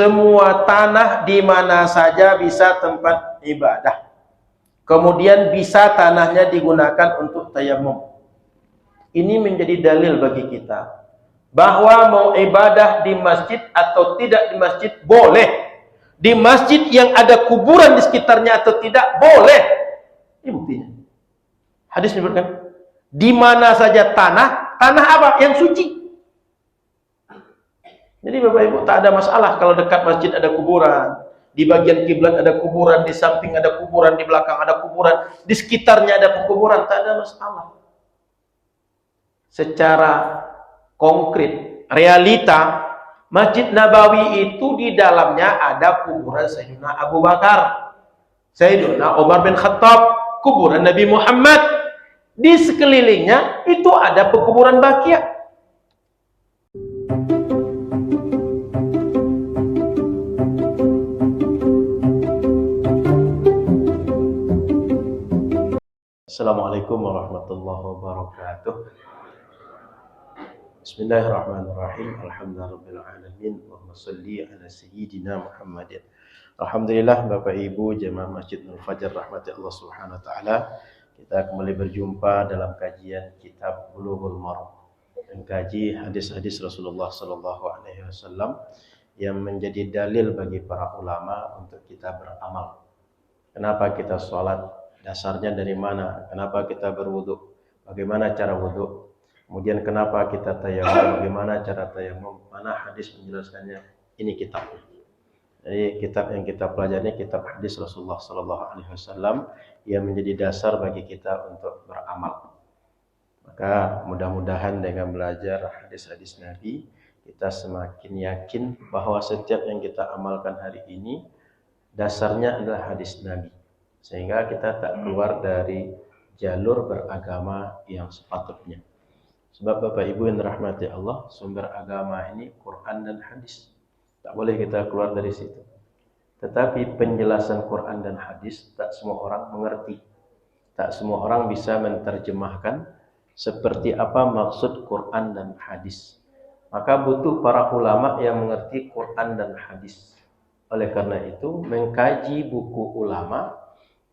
semua tanah di mana saja bisa tempat ibadah. Kemudian bisa tanahnya digunakan untuk tayamum. Ini menjadi dalil bagi kita bahwa mau ibadah di masjid atau tidak di masjid boleh. Di masjid yang ada kuburan di sekitarnya atau tidak boleh. Ini buktinya. Hadis menyebutkan di mana saja tanah apa? Yang suci. Jadi Bapak Ibu tak ada masalah kalau dekat masjid ada kuburan, di bagian kiblat ada kuburan, di samping ada kuburan, di belakang ada kuburan, di sekitarnya ada kuburan, tak ada masalah. Secara konkret, realita, Masjid Nabawi itu di dalamnya ada kuburan Sayyidina Abu Bakar, Sayyidina Umar bin Khattab, kuburan Nabi Muhammad. Di sekelilingnya itu ada pekuburan Baqi'. Assalamualaikum warahmatullahi wabarakatuh. Bismillahirrahmanirrahim. Alhamdulillahirrahmanirrahim. Allahumma salli ala sayyidina Muhammadin. Alhamdulillah Bapak Ibu jemaah Masjid Nur Fajar rahmati Allah Subhanahu wa taala. Kita kembali berjumpa dalam kajian kitab Bulughul Maram, mengkaji hadis-hadis Rasulullah sallallahu alaihi wasallam yang menjadi dalil bagi para ulama untuk kita beramal. Kenapa kita sholat? Dasarnya dari mana? Kenapa kita berwudu? Bagaimana cara wudu? Kemudian kenapa kita tayamum? Bagaimana cara tayamum? Mana hadis menjelaskannya? Ini kitab. Jadi kitab yang kita pelajari kitab hadis Rasulullah sallallahu alaihi wasallam yang menjadi dasar bagi kita untuk beramal. Maka mudah-mudahan dengan belajar hadis-hadis Nabi kita semakin yakin bahwa setiap yang kita amalkan hari ini dasarnya adalah hadis Nabi. Sehingga kita tak keluar dari jalur beragama yang sepatutnya. Sebab Bapak Ibu yang dirahmati Allah, sumber agama ini Quran dan hadis. Tak boleh kita keluar dari situ. Tetapi penjelasan Quran dan hadis tak semua orang mengerti. Tak semua orang bisa menerjemahkan seperti apa maksud Quran dan hadis. Maka butuh para ulama yang mengerti Quran dan hadis. Oleh karena itu, mengkaji buku ulama,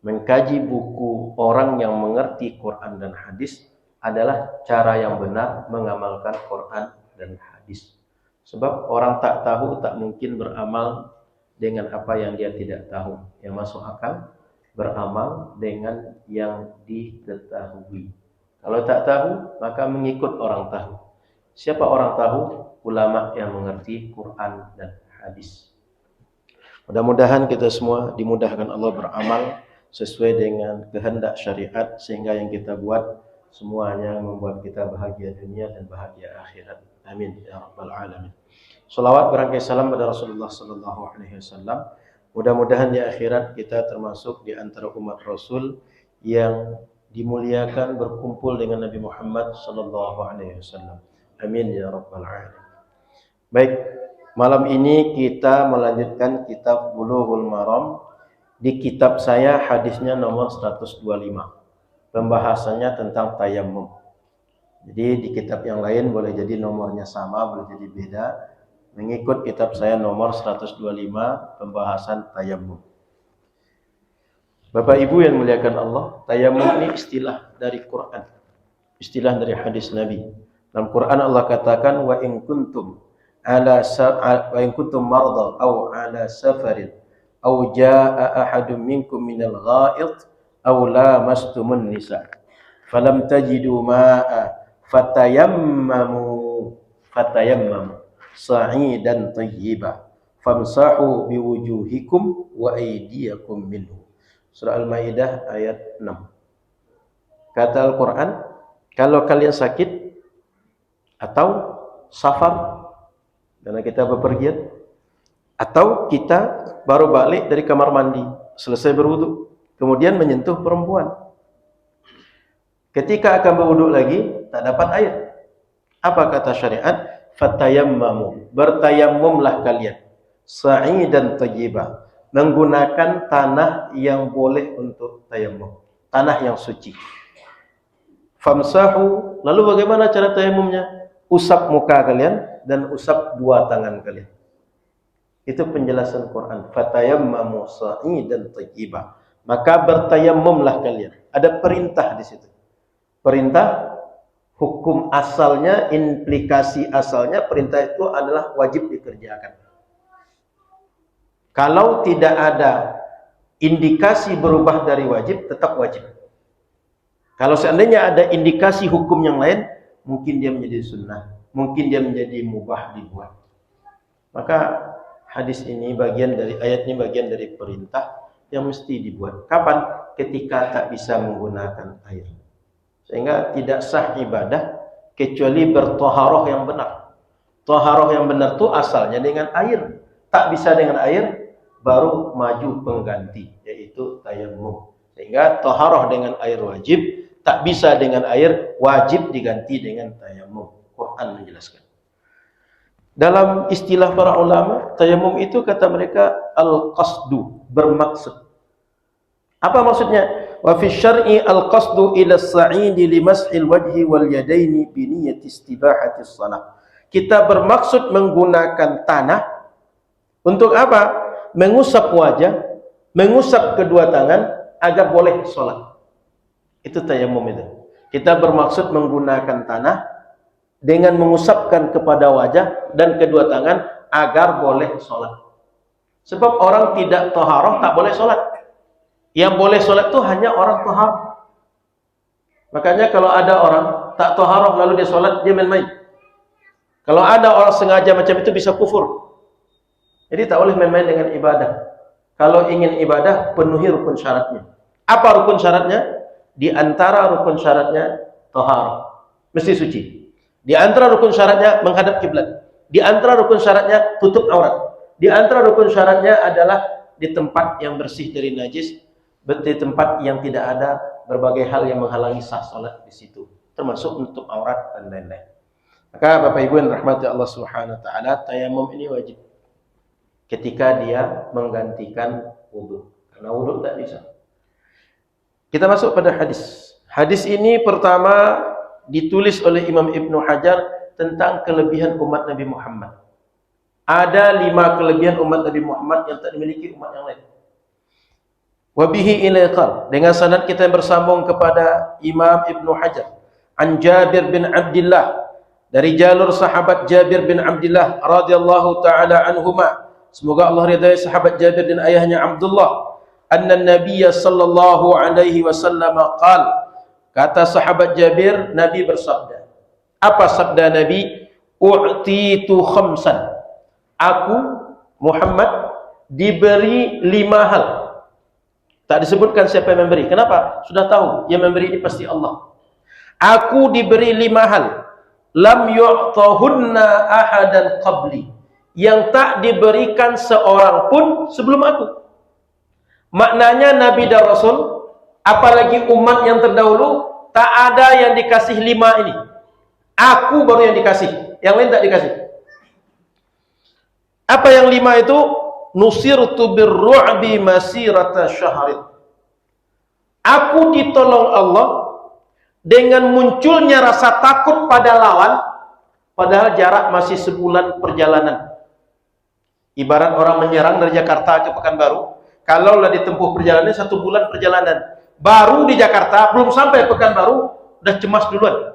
mengkaji buku orang yang mengerti Quran dan hadis adalah cara yang benar mengamalkan Quran dan hadis. Sebab orang tak tahu tak mungkin beramal dengan apa yang dia tidak tahu. Yang masuk akal beramal dengan yang diketahui. Kalau tak tahu maka mengikut orang tahu. Siapa orang tahu? Ulama yang mengerti Quran dan hadis. Mudah-mudahan kita semua dimudahkan Allah beramal sesuai dengan kehendak syariat sehingga yang kita buat semuanya membuat kita bahagia dunia dan bahagia akhirat. Amin ya rabbal alamin. Shalawat berangkai salam pada Rasulullah sallallahu alaihi wasallam. Mudah-mudahan di akhirat kita termasuk di antara umat Rasul yang dimuliakan berkumpul dengan Nabi Muhammad sallallahu alaihi wasallam. Amin ya rabbal alamin. Baik, malam ini kita melanjutkan kitab Bulughul Maram. Di kitab saya hadisnya nomor 125. Pembahasannya tentang tayamum. Jadi di kitab yang lain boleh jadi nomornya sama, boleh jadi beda. Mengikut kitab saya nomor 125, pembahasan tayamum. Bapak Ibu yang muliakan Allah, tayamum ini istilah dari Quran. Istilah dari hadis Nabi. Dalam Quran Allah katakan wa in kuntum marda aw ala safarin aw jaa ahadun minkum minal gha'id aw lamastumun nisa falam tajidu ma'a fatayammamu sa'idan tayyiba famsahu biwujuhikum wa aydiyakum minhu. Surah Al-Maidah ayat 6. Kata Al-Quran, kalau kalian sakit atau safar karena kita bepergian, atau kita baru balik dari kamar mandi selesai berwudu kemudian menyentuh perempuan, ketika akan berwudu lagi tak dapat air, apa kata syariat? Fatayammamu, bertayamumlah kalian, sa'idan thayyibah, menggunakan tanah yang boleh untuk tayamum, tanah yang suci. Famsahu, lalu bagaimana cara tayamumnya? Usap muka kalian dan usap dua tangan kalian. Itu penjelasan Quran. Fatayammamu sa'idan thayyiban. Maka bertayammumlah kalian. Ada perintah di situ. Perintah, hukum asalnya, implikasi asalnya, perintah itu adalah wajib dikerjakan. Kalau tidak ada indikasi berubah dari wajib, tetap wajib. Kalau seandainya ada indikasi hukum yang lain, mungkin dia menjadi sunnah, mungkin dia menjadi mubah dibuat. Maka hadis ini bagian dari, ayat ini bagian dari perintah yang mesti dibuat. Kapan? Ketika tak bisa menggunakan air. Sehingga tidak sah ibadah kecuali bertoharoh yang benar. Toharoh yang benar itu asalnya dengan air. Tak bisa dengan air, baru maju pengganti, yaitu tayammum. Sehingga toharoh dengan air wajib, tak bisa dengan air, wajib diganti dengan tayammum. Quran menjelaskan. Dalam istilah para ulama, tayammum itu kata mereka al-qasdu, bermaksud. Apa maksudnya? Wa fi syar'i al-qasdu ila as-sa'idi li mashil wajhi wal yadaini bi niyyati istibahati shalah. Kita bermaksud menggunakan tanah untuk apa? Mengusap wajah, mengusap kedua tangan agar boleh sholat. Itu tayammum itu. Kita bermaksud menggunakan tanah dengan mengusapkan kepada wajah dan kedua tangan agar boleh sholat. Sebab orang tidak toharoh tak boleh sholat. Yang boleh sholat itu hanya orang toharoh. Makanya kalau ada orang tak toharoh lalu dia sholat, dia main-main. Kalau ada orang sengaja macam itu bisa kufur. Jadi tak boleh main-main dengan ibadah. Kalau ingin ibadah, penuhi rukun syaratnya. Apa rukun syaratnya? Di antara rukun syaratnya toharoh, mesti suci. Di antara rukun syaratnya menghadap kiblat. Di antara rukun syaratnya tutup aurat. Di antara rukun syaratnya adalah di tempat yang bersih dari najis, di tempat yang tidak ada berbagai hal yang menghalangi sah salat di situ, termasuk menutup aurat dan lain-lain. Maka Bapak Ibu yang rahmati Allah Subhanahu wa taala, tayammum ini wajib ketika dia menggantikan wudu. Karena wudu tak bisa. Kita masuk pada hadis. Hadis ini pertama ditulis oleh Imam Ibnu Hajar tentang kelebihan umat Nabi Muhammad. Ada 5 kelebihan umat Nabi Muhammad yang tak dimiliki umat yang lain. Wabihi ilaiqal. Dengan sanad kita yang bersambung kepada Imam Ibnu Hajar. An Jabir bin Abdullah. Dari jalur sahabat Jabir bin Abdullah radhiyallahu ta'ala anhuma. Semoga Allah ridai sahabat Jabir dan ayahnya Abdullah. Anna Nabiya sallallahu alaihi wasallam qala. Kata sahabat Jabir, Nabi bersabda. Apa sabda Nabi? U'titu khamsan. Aku, Muhammad, diberi 5 hal. Tak disebutkan siapa yang memberi. Kenapa? Sudah tahu, yang memberi ini pasti Allah. Aku diberi 5 hal. Lam yu'tahunna ahadan qabli. Yang tak diberikan seorang pun sebelum aku. Maknanya Nabi dan Rasul, apalagi umat yang terdahulu, tak ada yang dikasih 5 ini. Aku baru yang dikasih, yang lain tak dikasih. Apa yang 5 itu? Nusirtu birru'bi masirata syahrin. Aku ditolong Allah dengan munculnya rasa takut pada lawan, padahal jarak masih sebulan perjalanan. Ibarat orang menyerang dari Jakarta ke Pekanbaru, kalaulah ditempuh perjalanan 1 bulan perjalanan. Baru di Jakarta, belum sampai Pekanbaru, udah cemas duluan.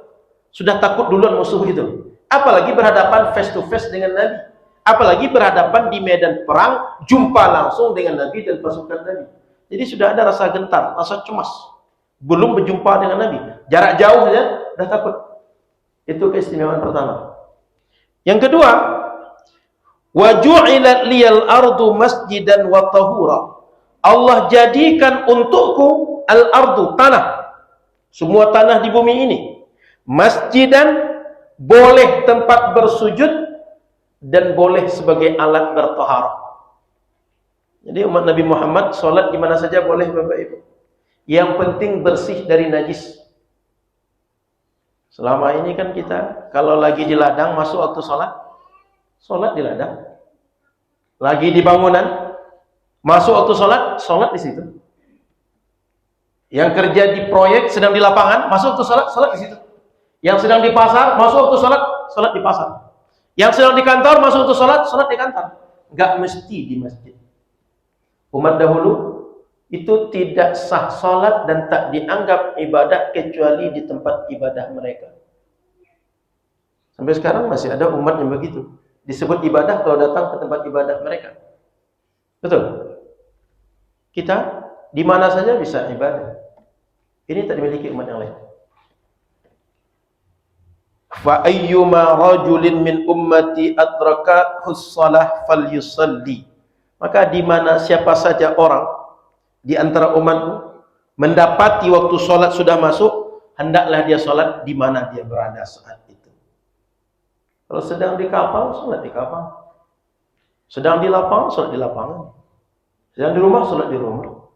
Sudah takut duluan musuh itu. Apalagi berhadapan face to face dengan Nabi. Apalagi berhadapan di medan perang, jumpa langsung dengan Nabi dan pasukan Nabi. Jadi sudah ada rasa gentar, rasa cemas. Belum berjumpa dengan Nabi. Jarak jauh saja, sudah takut. Itu keistimewaan pertama. Yang kedua, وَجُعِلَتْ لِيَ الْأَرْضُ مَسْجِدًا وَطَهُورًا. Allah jadikan untukku al-ardu, tanah. Semua tanah di bumi ini. Masjidan, boleh tempat bersujud, dan boleh sebagai alat bertaharah. Jadi umat Nabi Muhammad sholat di mana saja boleh Bapak Ibu. Yang penting bersih dari najis. Selama ini kan kita kalau lagi di ladang masuk waktu sholat, sholat di ladang. Lagi di bangunan, masuk waktu sholat, sholat di situ. Yang kerja di proyek sedang di lapangan, masuk waktu sholat, sholat di situ. Yang sedang di pasar, masuk waktu sholat, sholat di pasar. Yang sedang di kantor, masuk waktu sholat, sholat di kantor. nggak mesti di masjid. Umat dahulu itu tidak sah salat dan tak dianggap ibadah kecuali di tempat ibadah mereka. Sampai sekarang masih ada umat yang begitu. Disebut ibadah kalau datang ke tempat ibadah mereka. Betul. Kita di mana saja bisa ibadah. Ini tak dimiliki umat yang lain. Fa ayyuma rajulin min ummati adrakathu shalah falyusalli. Maka di mana siapa saja orang di antara umatku mendapati waktu salat sudah masuk, hendaklah dia salat di mana dia berada saat itu. Kalau sedang di kapal, salat di kapal. Sedang di lapangan, salat di lapangan. Sedang di rumah, salat di rumah.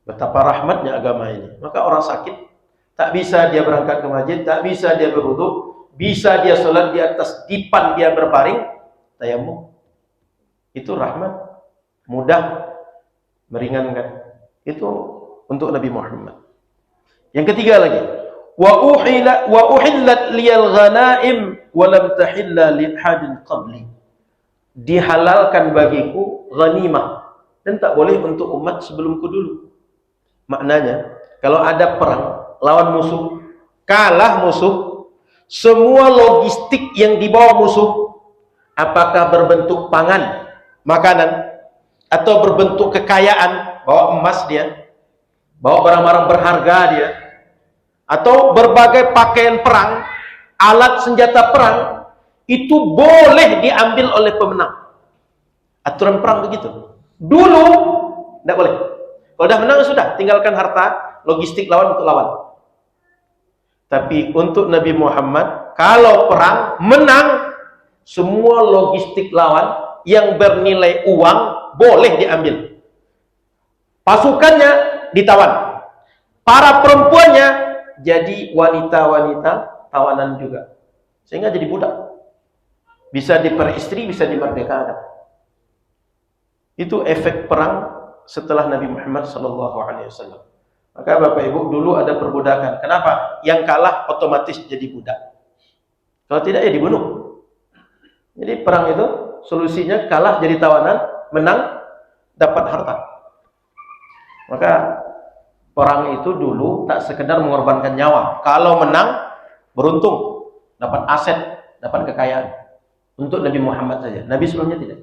Betapa rahmatnya agama ini. Maka orang sakit tak bisa dia berangkat ke masjid, tak bisa dia berwudu, bisa dia salat di atas dipan dia berbaring, tayamum. Itu rahmat, mudah, meringankan. Itu untuk Nabi Muhammad. Yang ketiga lagi, wa uhillat liyal ghanaim wa lam tahilla li ahadin qabli. Dihalalkan bagiku ghanimah dan tak boleh untuk umat sebelumku dulu. Maknanya, kalau ada perang lawan musuh, kalah musuh, semua logistik yang dibawa musuh, apakah berbentuk pangan, makanan, atau berbentuk kekayaan, bawa emas dia, bawa barang-barang berharga dia, atau berbagai pakaian perang, alat senjata perang, itu boleh diambil oleh pemenang. Aturan perang begitu. Dulu tidak boleh. Kalau dah menang sudah, tinggalkan harta, logistik lawan untuk lawan. Tapi untuk Nabi Muhammad, kalau perang menang, semua logistik lawan yang bernilai uang boleh diambil. Pasukannya ditawan. Para perempuannya jadi wanita-wanita tawanan juga. Sehingga jadi budak. Bisa diperistri, bisa dimerdekakan. Itu efek perang setelah Nabi Muhammad SAW. Maka Bapak Ibu, dulu ada perbudakan. Kenapa? Yang kalah otomatis jadi budak. Kalau tidak ya dibunuh. Jadi perang itu solusinya kalah jadi tawanan, menang dapat harta. Maka perang itu dulu tak sekedar mengorbankan nyawa. Kalau menang beruntung, dapat aset, dapat kekayaan. Untuk Nabi Muhammad saja. Nabi sebelumnya tidak.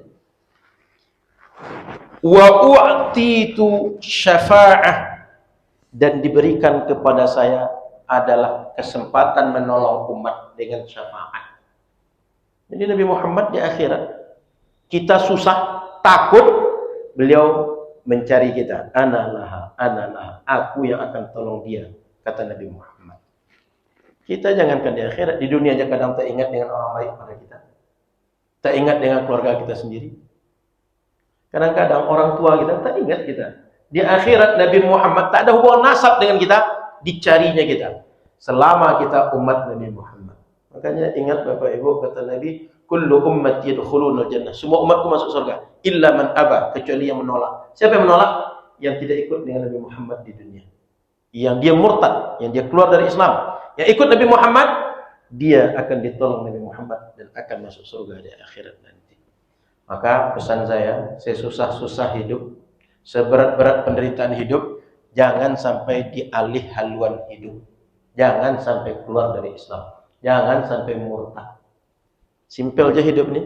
Wa u'titu syafa'ah, dan diberikan kepada saya adalah kesempatan menolong umat dengan syafaat. Jadi Nabi Muhammad di akhirat kita susah, takut, beliau mencari kita. Ana laha, aku yang akan tolong dia, kata Nabi Muhammad. Kita jangankan di akhirat, di dunia aja kadang tak ingat dengan orang baik pada kita. Tak ingat dengan keluarga kita sendiri. Kadang-kadang orang tua kita tak ingat kita. Di akhirat Nabi Muhammad tak ada hubungan nasab dengan kita, dicarinya kita. Selama kita umat Nabi Muhammad. Makanya ingat Bapak Ibu, kata Nabi, kullu ummati yadkhulunal jannah. Semua umatku masuk surga, illa man aba, kecuali yang menolak. Siapa yang menolak? Yang tidak ikut dengan Nabi Muhammad di dunia. Yang dia murtad, yang dia keluar dari Islam. Yang ikut Nabi Muhammad, dia akan ditolong Nabi Muhammad dan akan masuk surga di akhirat nanti. Maka pesan saya susah-susah hidup, seberat-berat penderitaan hidup, jangan sampai dialih haluan hidup. Jangan sampai keluar dari Islam. Jangan sampai murtad. Simpel aja hidup nih.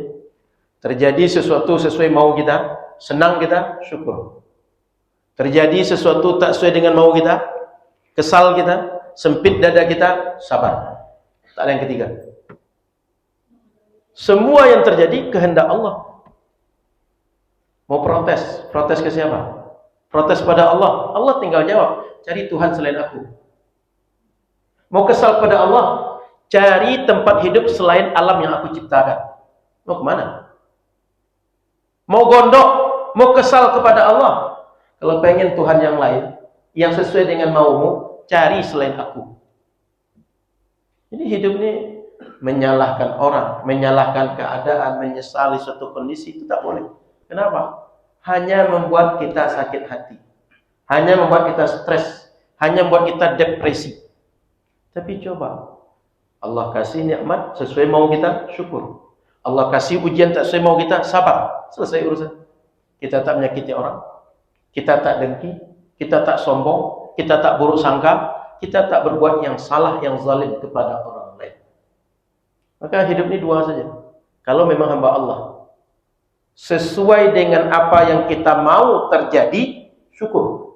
Terjadi sesuatu sesuai mau kita, senang kita, syukur. Terjadi sesuatu tak sesuai dengan mau kita, kesal kita, sempit dada kita, sabar. Tak ada yang ketiga. Semua yang terjadi kehendak Allah. Mau protes, protes ke siapa? Protes pada Allah. Allah tinggal jawab, cari Tuhan selain aku. Mau kesal pada Allah, cari tempat hidup selain alam yang aku ciptakan. Mau kemana? Mau gondok, mau kesal kepada Allah. Kalau pengen Tuhan yang lain, yang sesuai dengan maumu, cari selain aku. Jadi hidup ini menyalahkan orang, menyalahkan keadaan, menyesali suatu kondisi, itu tak boleh. Kenapa? Hanya membuat kita sakit hati. Hanya membuat kita stres. Hanya membuat kita depresi. Tapi coba, Allah kasih nikmat sesuai mau kita, syukur. Allah kasih ujian tak sesuai mau kita, sabar. Selesai urusan. Kita tak menyakiti orang, kita tak dengki, kita tak sombong, kita tak buruk sangka, kita tak berbuat yang salah, yang zalim kepada orang lain. Maka hidup ini dua saja. Kalau memang hamba Allah, sesuai dengan apa yang kita mau terjadi, syukur.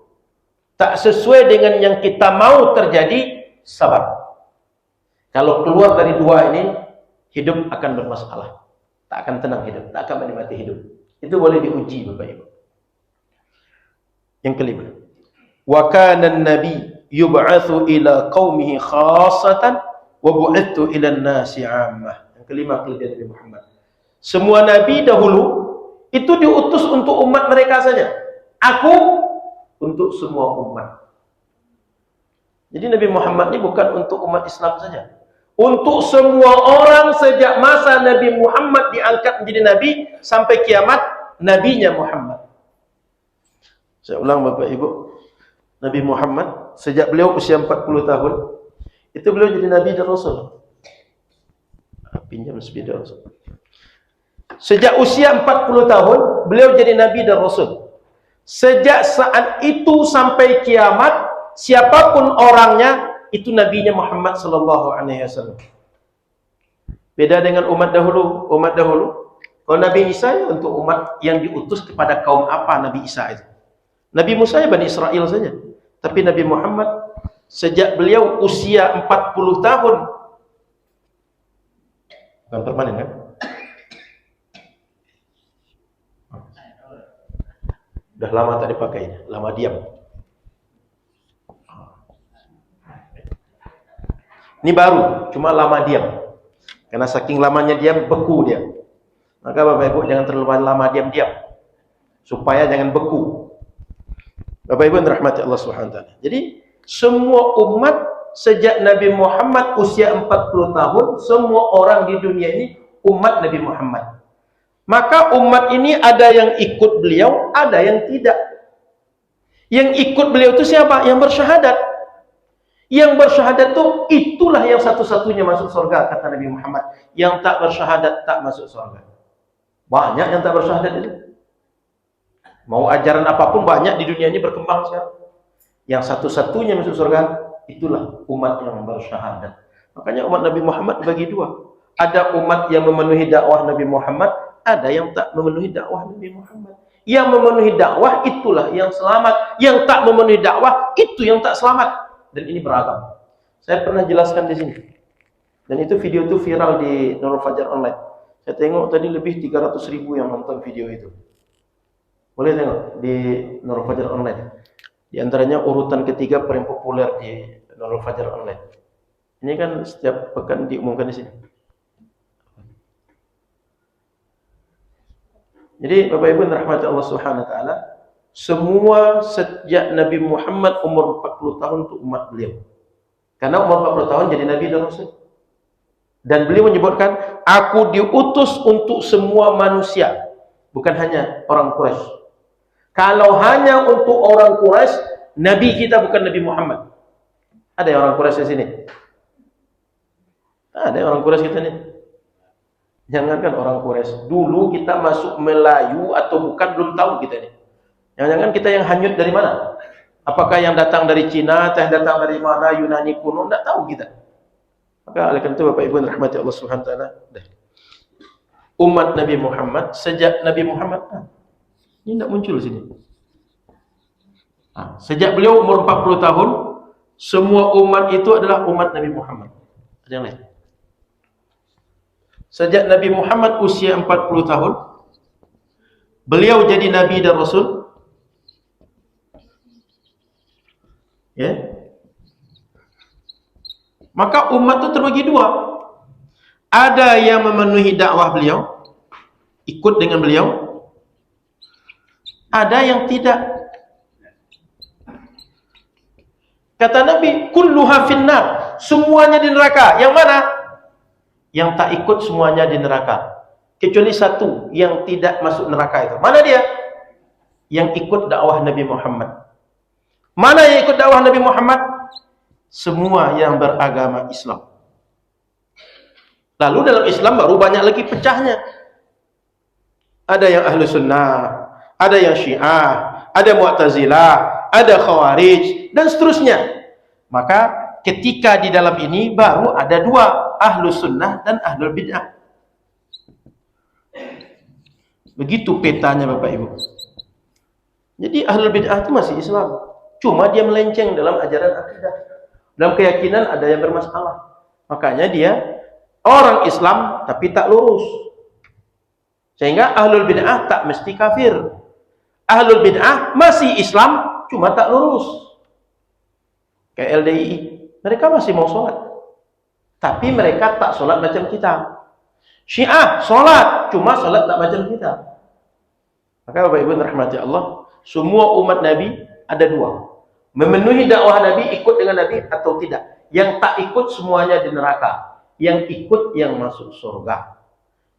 Tak sesuai dengan yang kita mau terjadi, sabar. Kalau keluar dari dua ini, hidup akan bermasalah. Tak akan tenang hidup, tak akan menikmati hidup. Itu boleh diuji Bapak Ibu. Yang kelima, wa kana an-nabi yub'atsu ila qaumihi khassatan wa bu'ithu ila an-nasi 'ammah. Yang kelima kelebihan Nabi Muhammad. Semua nabi dahulu itu diutus untuk umat mereka saja. Aku untuk semua umat. Jadi Nabi Muhammad ini bukan untuk umat Islam saja. Untuk semua orang sejak masa Nabi Muhammad diangkat menjadi nabi sampai kiamat, nabinya Muhammad. Saya ulang Bapak Ibu, Nabi Muhammad sejak beliau usia 40 tahun, itu beliau jadi nabi dan rasul. Pinjam sepeda rasul. Sejak usia 40 tahun, beliau jadi nabi dan rasul. Sejak saat itu sampai kiamat, siapapun orangnya, itu nabinya Muhammad sallallahu alaihi wasallam. Beda dengan umat dahulu. Umat dahulu, kalau Nabi Isa ya untuk umat yang diutus kepada kaum apa Nabi Isa itu. Nabi Musa ya Bani Israel saja. Tapi Nabi Muhammad sejak beliau usia 40 tahun. Bukan permanen kan? Udah lama tak dipakai, lama diam. Ini baru, cuma lama diam. Karena saking lamanya diam, beku dia. Maka Bapak Ibu jangan terlalu lama diam-diam, supaya jangan beku. Bapak Ibu yang dirahmati Allah Subhanahu wa taala. Jadi semua umat sejak Nabi Muhammad usia 40 tahun, semua orang di dunia ini umat Nabi Muhammad. Maka umat ini ada yang ikut beliau, ada yang tidak. Yang ikut beliau itu siapa? Yang bersyahadat. Yang bersyahadat itu, itulah yang satu-satunya masuk surga, kata Nabi Muhammad. Yang tak bersyahadat tak masuk surga. Banyak yang tak bersyahadat itu. Mau ajaran apapun banyak di dunia ini berkembang sekarang. Yang satu-satunya masuk surga, itulah umat yang bersyahadat. Makanya umat Nabi Muhammad bagi dua. Ada umat yang memenuhi dakwah Nabi Muhammad, ada yang tak memenuhi dakwah Nabi Muhammad. Yang memenuhi dakwah itulah yang selamat. Yang tak memenuhi dakwah itu yang tak selamat. Dan ini beragam. Saya pernah jelaskan di sini. Dan itu video itu viral di Nurul Fajar Online. Saya tengok tadi lebih 300.000 yang nonton video itu. Boleh tengok di Nurul Fajar Online. Di antaranya urutan ketiga paling populer di Nurul Fajar Online. Ini kan setiap pekan diumumkan di sini. Jadi Bapak Ibu yang dirahmati Allah Subhanahu wa taala, semua sejak Nabi Muhammad umur 40 tahun untuk umat beliau. Karena umur 40 tahun jadi Nabi dan Rasul. Dan beliau menyebutkan, aku diutus untuk semua manusia. Bukan hanya orang Quraisy. Kalau hanya untuk orang Quraisy, Nabi kita bukan Nabi Muhammad. Ada yang orang Quraisy di sini? Ada yang orang Quraisy kita nih? Jangankan orang Quraisy. Dulu kita masuk Melayu atau bukan, belum tahu kita nih. Jangan-jangan kita yang hanyut dari mana? Apakah yang datang dari Cina, atau yang datang dari mana, Yunani kuno, tidak tahu kita. Maka oleh karena itu Bapak Ibu yang rahmati Allah Subhanahu wa taala, umat Nabi Muhammad sejak Nabi Muhammad ini tidak muncul sini. Sejak beliau umur 40 tahun, semua umat itu adalah umat Nabi Muhammad. Ada yang lain? Sejak Nabi Muhammad usia 40 tahun, beliau jadi Nabi dan Rasul. Ya. Maka umat itu terbagi dua. Ada yang memenuhi dakwah beliau, ikut dengan beliau. Ada yang tidak. Kata Nabi, kulluha finnar, semuanya di neraka. Yang mana? Yang tak ikut semuanya di neraka. Kecuali satu yang tidak masuk neraka itu. Mana dia? Yang ikut dakwah Nabi Muhammad. Mana yang ikut dakwah Nabi Muhammad? Semua yang beragama Islam. Lalu dalam Islam baru banyak lagi pecahnya. Ada yang ahlu sunnah, ada yang syiah, ada mu'tazilah, ada khawarij, dan seterusnya. Maka ketika di dalam ini baru ada dua, ahlu sunnah dan ahlul bid'ah. Begitu petanya Bapak Ibu. Jadi ahlul bid'ah itu masih Islam, cuma dia melenceng dalam ajaran akidah, dalam keyakinan ada yang bermasalah. Makanya dia orang Islam tapi tak lurus. Sehingga ahlul bid'ah tak mesti kafir. Ahlul bid'ah masih Islam cuma tak lurus. Kayak LDII, mereka masih mau sholat, tapi mereka tak sholat macam kita. Syiah sholat, cuma sholat tak macam kita. Maka Bapak Ibu rahmati Allah, semua umat Nabi ada dua, memenuhi dakwah Nabi, ikut dengan Nabi atau tidak. Yang tak ikut semuanya di neraka, yang ikut yang masuk surga.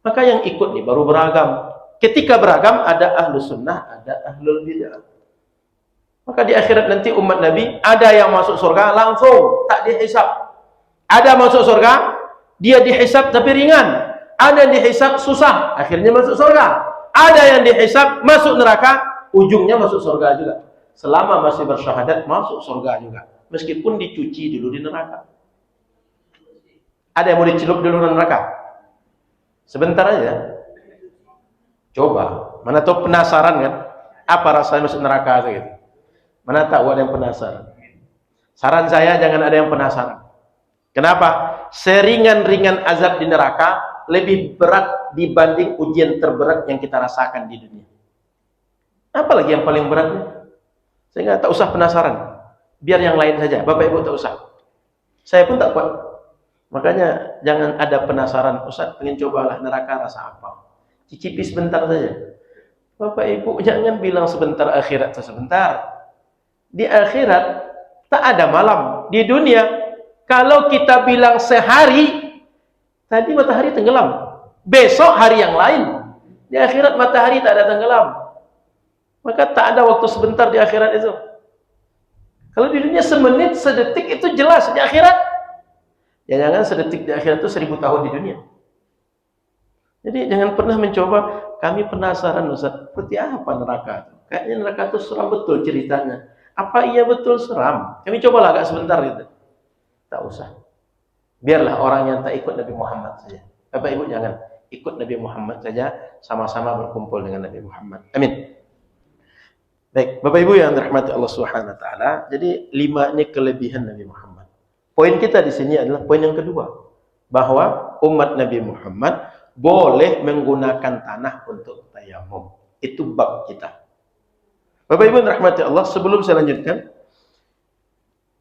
Maka yang ikut nih baru beragam. Ketika beragam ada ahlu sunnah, ada ahlul bid'ah. Maka di akhirat nanti umat Nabi ada yang masuk surga langsung, tak dihisab. Ada masuk surga, dia dihisab tapi ringan. Ada yang dihisab susah, akhirnya masuk surga. Ada yang dihisab masuk neraka, ujungnya masuk surga juga. Selama masih bersyahadat masuk surga juga, meskipun dicuci dulu di neraka. Ada yang mau dicelup dulu di neraka? Sebentar aja. Coba, mana tahu penasaran kan? Apa rasanya masuk neraka gitu? Mana tahu ada yang penasaran. Saran saya jangan ada yang penasaran. Kenapa? Seringan-ringan azab di neraka lebih berat dibanding ujian terberat yang kita rasakan di dunia. Apalagi yang paling beratnya? Sehingga tak usah penasaran. Biar yang lain saja. Bapak Ibu tak usah. Saya pun tak kuat. Makanya jangan ada penasaran. Ustaz pengen cobalah neraka rasa apa. Cicipi sebentar saja. Bapak Ibu jangan bilang sebentar, akhirat sebentar. Di akhirat tak ada malam. Di dunia kalau kita bilang sehari, tadi matahari tenggelam, besok hari yang lain. Di akhirat matahari tak ada tenggelam. Maka tak ada waktu sebentar di akhirat itu. Kalau di dunia semenit, sedetik itu jelas. Di akhirat, jangan sedetik di akhirat itu 1000 tahun di dunia. Jadi jangan pernah mencoba. Kami penasaran Ustaz, seperti apa neraka? Kayaknya neraka itu seram betul ceritanya. Apa iya betul seram? Kami cobalah agak sebentar gitu. Tak usah. Biarlah orang yang tak ikut Nabi Muhammad saja. Bapak Ibu jangan ikut Nabi Muhammad saja, sama-sama berkumpul dengan Nabi Muhammad. Amin. Baik, Bapak Ibu yang dirahmati Allah Subhanahu wa taala. Jadi 5 ini kelebihan Nabi Muhammad. Poin kita di sini adalah poin yang kedua, bahwa umat Nabi Muhammad boleh menggunakan tanah untuk tayamum. Itu bab kita. Bapak Ibu yang dirahmati Allah, sebelum saya lanjutkan,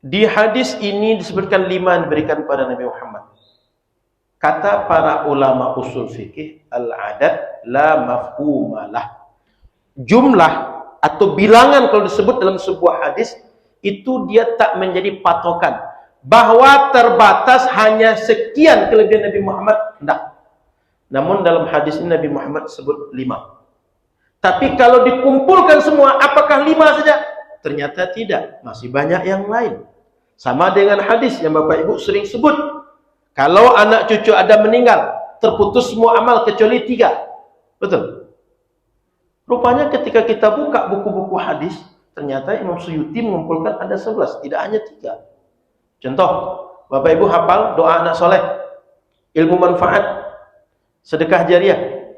di hadis ini disebutkan 5 yang diberikan pada Nabi Muhammad. Kata para ulama usul fikih, al-adad la mafhumalah. Jumlah atau bilangan kalau disebut dalam sebuah hadis, itu dia tak menjadi patokan. Bahwa terbatas hanya sekian kelebihan Nabi Muhammad, tidak. Namun dalam hadis ini Nabi Muhammad sebut 5. Tapi kalau dikumpulkan semua, apakah 5 saja? Ternyata tidak, masih banyak yang lain. Sama dengan hadis yang Bapak Ibu sering sebut. Kalau anak cucu Adam meninggal, terputus semua amal kecuali 3. Betul? Rupanya ketika kita buka buku-buku hadis, ternyata Imam Suyuti mengumpulkan ada 11, tidak hanya 3. Contoh, Bapak Ibu hafal doa anak soleh, ilmu manfaat, sedekah jariah.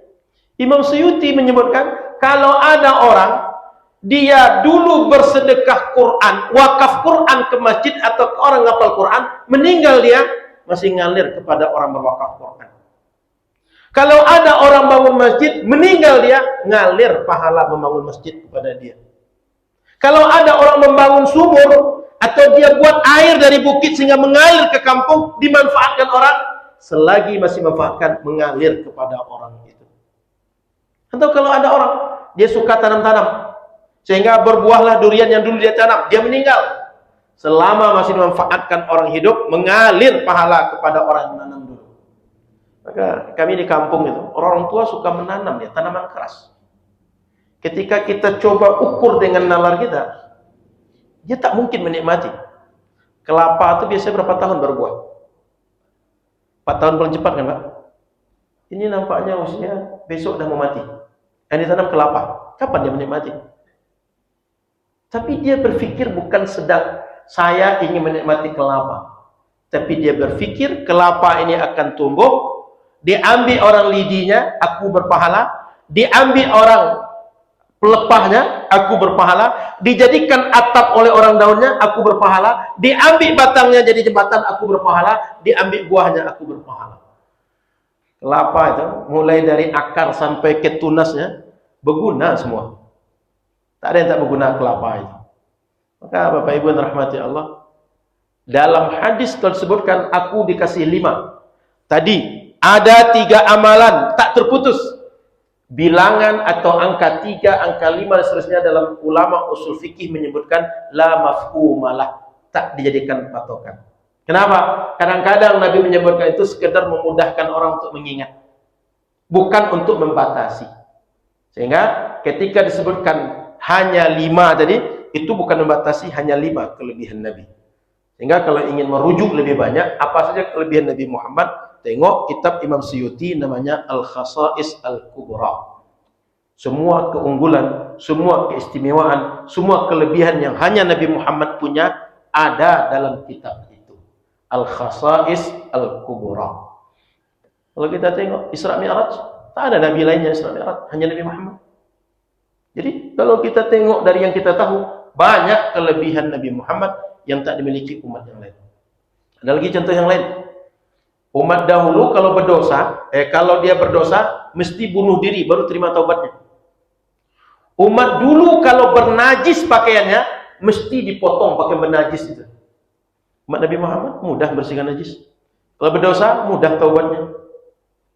Imam Suyuti menyebutkan, kalau ada orang dia dulu bersedekah Quran, wakaf Quran ke masjid atau ke orang ngapal Quran, meninggal dia masih ngalir kepada orang berwakaf Quran. Kalau ada orang bangun masjid, meninggal dia ngalir pahala membangun masjid kepada dia. Kalau ada orang membangun sumur atau dia buat air dari bukit sehingga mengalir ke kampung, dimanfaatkan orang, selagi masih memanfaatkan, mengalir kepada orang itu. Atau kalau ada orang dia suka tanam-tanam, sehingga berbuahlah durian yang dulu dia tanam, dia meninggal, selama masih memanfaatkan orang hidup, mengalir pahala kepada orang yang menanam dulu. Maka kami di kampung itu, orang tua suka menanam ya, tanaman keras. Ketika kita coba ukur dengan nalar kita, dia tak mungkin menikmati. Kelapa itu biasanya berapa tahun berbuah? 4 tahun paling cepat kan Pak? Ini nampaknya usia besok dah mau mati. Yang ditanam kelapa. Kapan dia menikmati? Tapi dia berpikir bukan sedang saya ingin menikmati kelapa. Tapi dia berpikir kelapa ini akan tumbuh, diambil orang lidinya, aku berpahala, diambil orang pelepahnya, aku berpahala, dijadikan atap oleh orang daunnya, aku berpahala, diambil batangnya jadi jembatan, aku berpahala, diambil buahnya, aku berpahala. Kelapa itu mulai dari akar sampai ke tunasnya berguna semua. Tak ada yang tak berguna kelapa itu. Maka Bapak Ibu yang rahmati Allah, dalam hadis tersebutkan aku dikasih 5. Tadi ada 3 amalan tak terputus. Bilangan atau angka 3, angka 5 dan seterusnya dalam ulama usul fikih menyebutkan la mafhumalah, tak dijadikan patokan. Kenapa? Kadang-kadang Nabi menyebutkan itu sekedar memudahkan orang untuk mengingat, bukan untuk membatasi. Sehingga ketika disebutkan hanya 5 tadi, itu bukan membatasi, hanya 5 kelebihan Nabi. Sehingga kalau ingin merujuk lebih banyak apa saja kelebihan Nabi Muhammad, tengok kitab Imam Suyuti namanya Al-Khasa'is Al-Kubra. Semua keunggulan, semua keistimewaan, semua kelebihan yang hanya Nabi Muhammad punya ada dalam kitab itu. Al-Khasa'is Al-Kubra. Kalau kita tengok Isra Mi'raj, tak ada nabi lainnya Isra Mi'raj, hanya Nabi Muhammad. Jadi kalau kita tengok dari yang kita tahu, banyak kelebihan Nabi Muhammad yang tak dimiliki umat yang lain. Ada lagi contoh yang lain. Umat dahulu kalau berdosa, kalau dia berdosa mesti bunuh diri baru terima taubatnya. Umat dulu kalau bernajis pakaiannya mesti dipotong pakai bernajis itu. Umat Nabi Muhammad mudah bersihkan najis. Kalau berdosa mudah taubatnya.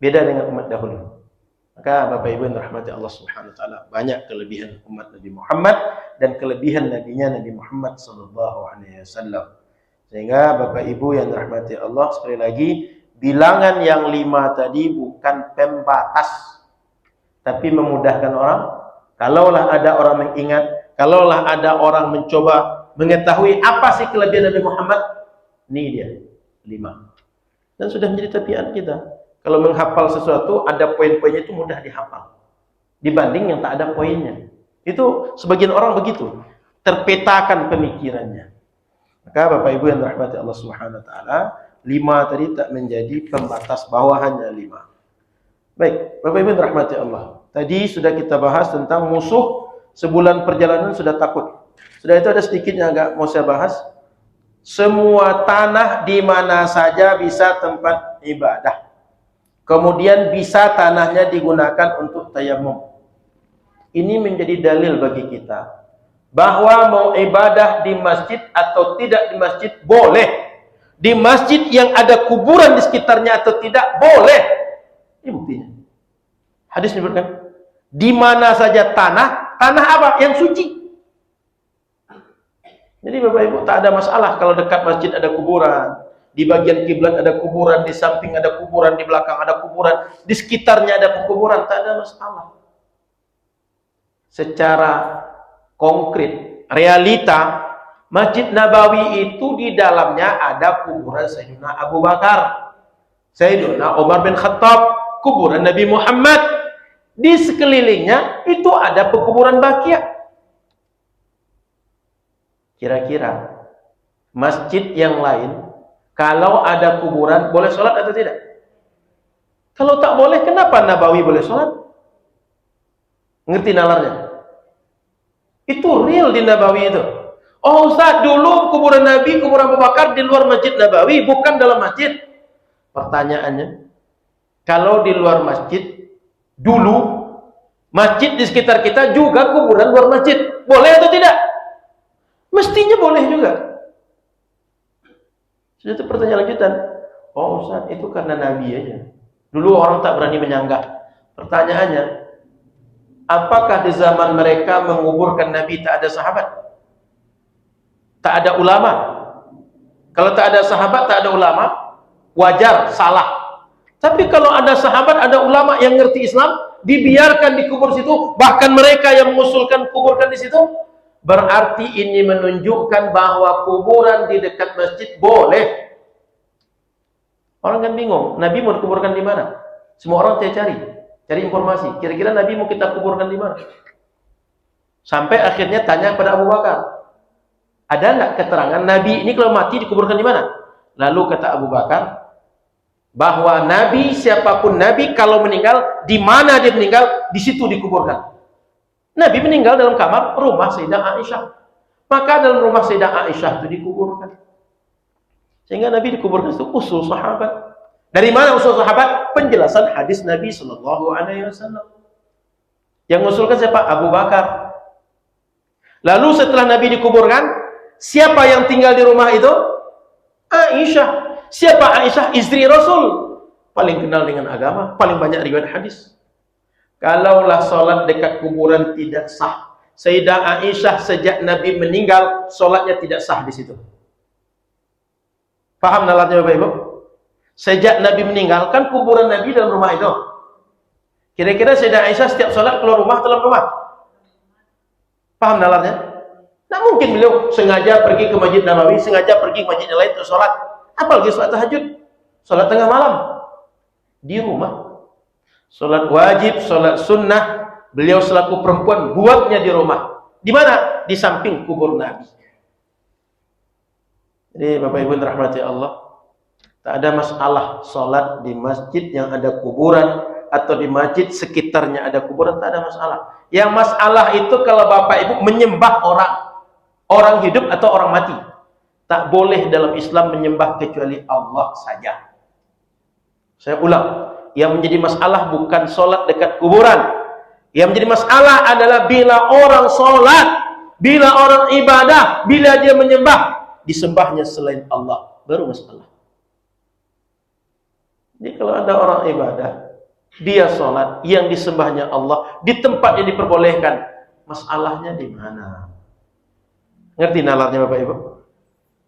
Beda dengan umat dahulu. Maka Bapak Ibu yang rahmati Allah Subhanahu wa taala, banyak kelebihan umat Nabi Muhammad dan kelebihan nabinya Nabi Muhammad sallallahu alaihi wasallam. Sehingga Bapak Ibu yang rahmati Allah, sekali lagi, bilangan yang 5 tadi bukan pembatas, tapi memudahkan orang. Kalaulah ada orang mengingat, kalaulah ada orang mencoba mengetahui apa sih kelebihan Nabi Muhammad, ini dia 5. Dan sudah menjadi tabiat kita. Kalau menghafal sesuatu, ada poin-poinnya itu mudah dihafal. Dibanding yang tak ada poinnya. Itu sebagian orang begitu. Terpetakan pemikirannya. Maka Bapak Ibu yang dirahmati Allah Subhanahu wa taala, 5 tadi tak menjadi pembatas bahwa hanya 5. Baik, Bapak Ibu yang dirahmati Allah. Tadi sudah kita bahas tentang musuh sebulan perjalanan sudah takut. Sudah itu ada sedikit yang agak mau saya bahas. Semua tanah di mana saja bisa tempat ibadah. Kemudian bisa tanahnya digunakan untuk tayamum. Ini menjadi dalil bagi kita bahwa mau ibadah di masjid atau tidak di masjid boleh. Di masjid yang ada kuburan di sekitarnya atau tidak boleh. Ini buktinya. Hadis menyebutkan di mana saja tanah apa? Yang suci. Jadi Bapak Ibu tak ada masalah kalau dekat masjid ada kuburan. Di bagian kiblat ada kuburan, di samping ada kuburan, di belakang ada kuburan, di sekitarnya ada kuburan, tak ada masalah. Secara konkret, realita, Masjid Nabawi itu di dalamnya ada kuburan Sayyidina Abu Bakar, Sayyidina Umar bin Khattab, kuburan Nabi Muhammad. Di sekelilingnya itu ada pekuburan Baqi'. Kira-kira masjid yang lain kalau ada kuburan, boleh sholat atau tidak? Kalau tak boleh, kenapa Nabawi boleh sholat? Ngerti nalarnya? Itu real di Nabawi itu. Oh Ustaz, dulu kuburan Nabi, kuburan Abu Bakar di luar Masjid Nabawi, bukan dalam masjid. Pertanyaannya, kalau di luar masjid, dulu, masjid di sekitar kita juga kuburan luar masjid. Boleh atau tidak? Mestinya boleh juga. Sudah itu pertanyaan lanjutan. Oh Ustaz, itu karena Nabi aja. Dulu orang tak berani menyanggah. Pertanyaannya, apakah di zaman mereka menguburkan Nabi tak ada sahabat? Tak ada ulama? Kalau tak ada sahabat, tak ada ulama, wajar, salah. Tapi kalau ada sahabat, ada ulama yang ngerti Islam, dibiarkan dikubur situ, bahkan mereka yang mengusulkan kuburkan di situ, berarti ini menunjukkan bahwa kuburan di dekat masjid boleh. Orang kan bingung, Nabi mau dikuburkan di mana? Semua orang cari informasi. Kira-kira Nabi mau kita kuburkan di mana? Sampai akhirnya tanya kepada Abu Bakar, ada enggak keterangan Nabi ini kalau mati dikuburkan di mana? Lalu kata Abu Bakar, bahwa Nabi, siapapun Nabi, kalau meninggal, di mana dia meninggal, di situ dikuburkan. Nabi meninggal dalam kamar rumah Sayyidah Aisyah. Maka dalam rumah Sayyidah Aisyah itu dikuburkan. Sehingga Nabi dikuburkan itu usul sahabat. Dari mana usul sahabat? Penjelasan hadis Nabi Sallallahu Alaihi Wasallam. Yang mengusulkan siapa? Abu Bakar. Lalu setelah Nabi dikuburkan, siapa yang tinggal di rumah itu? Aisyah. Siapa Aisyah? Istri Rasul. Paling kenal dengan agama, paling banyak riwayat hadis. Kalaulah sholat dekat kuburan tidak sah, Sayyidah Aisyah sejak Nabi meninggal, sholatnya tidak sah di situ. Paham nalarnya Bapak Ibu? Sejak Nabi meninggal, kan kuburan Nabi dalam rumah itu. Kira-kira Sayyidah Aisyah setiap sholat keluar rumah, dalam rumah? Paham nalarnya? Tidak mungkin beliau sengaja pergi ke Masjid Nabawi, sengaja pergi ke masjid yang lain untuk sholat. Apalagi sholat tahajud, sholat tengah malam. Di rumah. Sholat wajib, sholat sunnah, beliau selaku perempuan buatnya di rumah. Di mana? Di samping kubur Nabi. Jadi Bapak Ibu rahmati Allah, tak ada masalah sholat di masjid yang ada kuburan atau di masjid sekitarnya ada kuburan, tak ada masalah. Yang masalah itu kalau Bapak Ibu menyembah orang hidup atau orang mati. Tak boleh dalam Islam menyembah kecuali Allah saja. Saya ulang, yang menjadi masalah bukan sholat dekat kuburan. Yang menjadi masalah adalah bila orang sholat, bila orang ibadah, bila dia menyembah, disembahnya selain Allah, baru masalah. Jadi kalau ada orang ibadah, dia sholat, yang disembahnya Allah, di tempat yang diperbolehkan, masalahnya di mana? Ngerti nalarnya Bapak Ibu?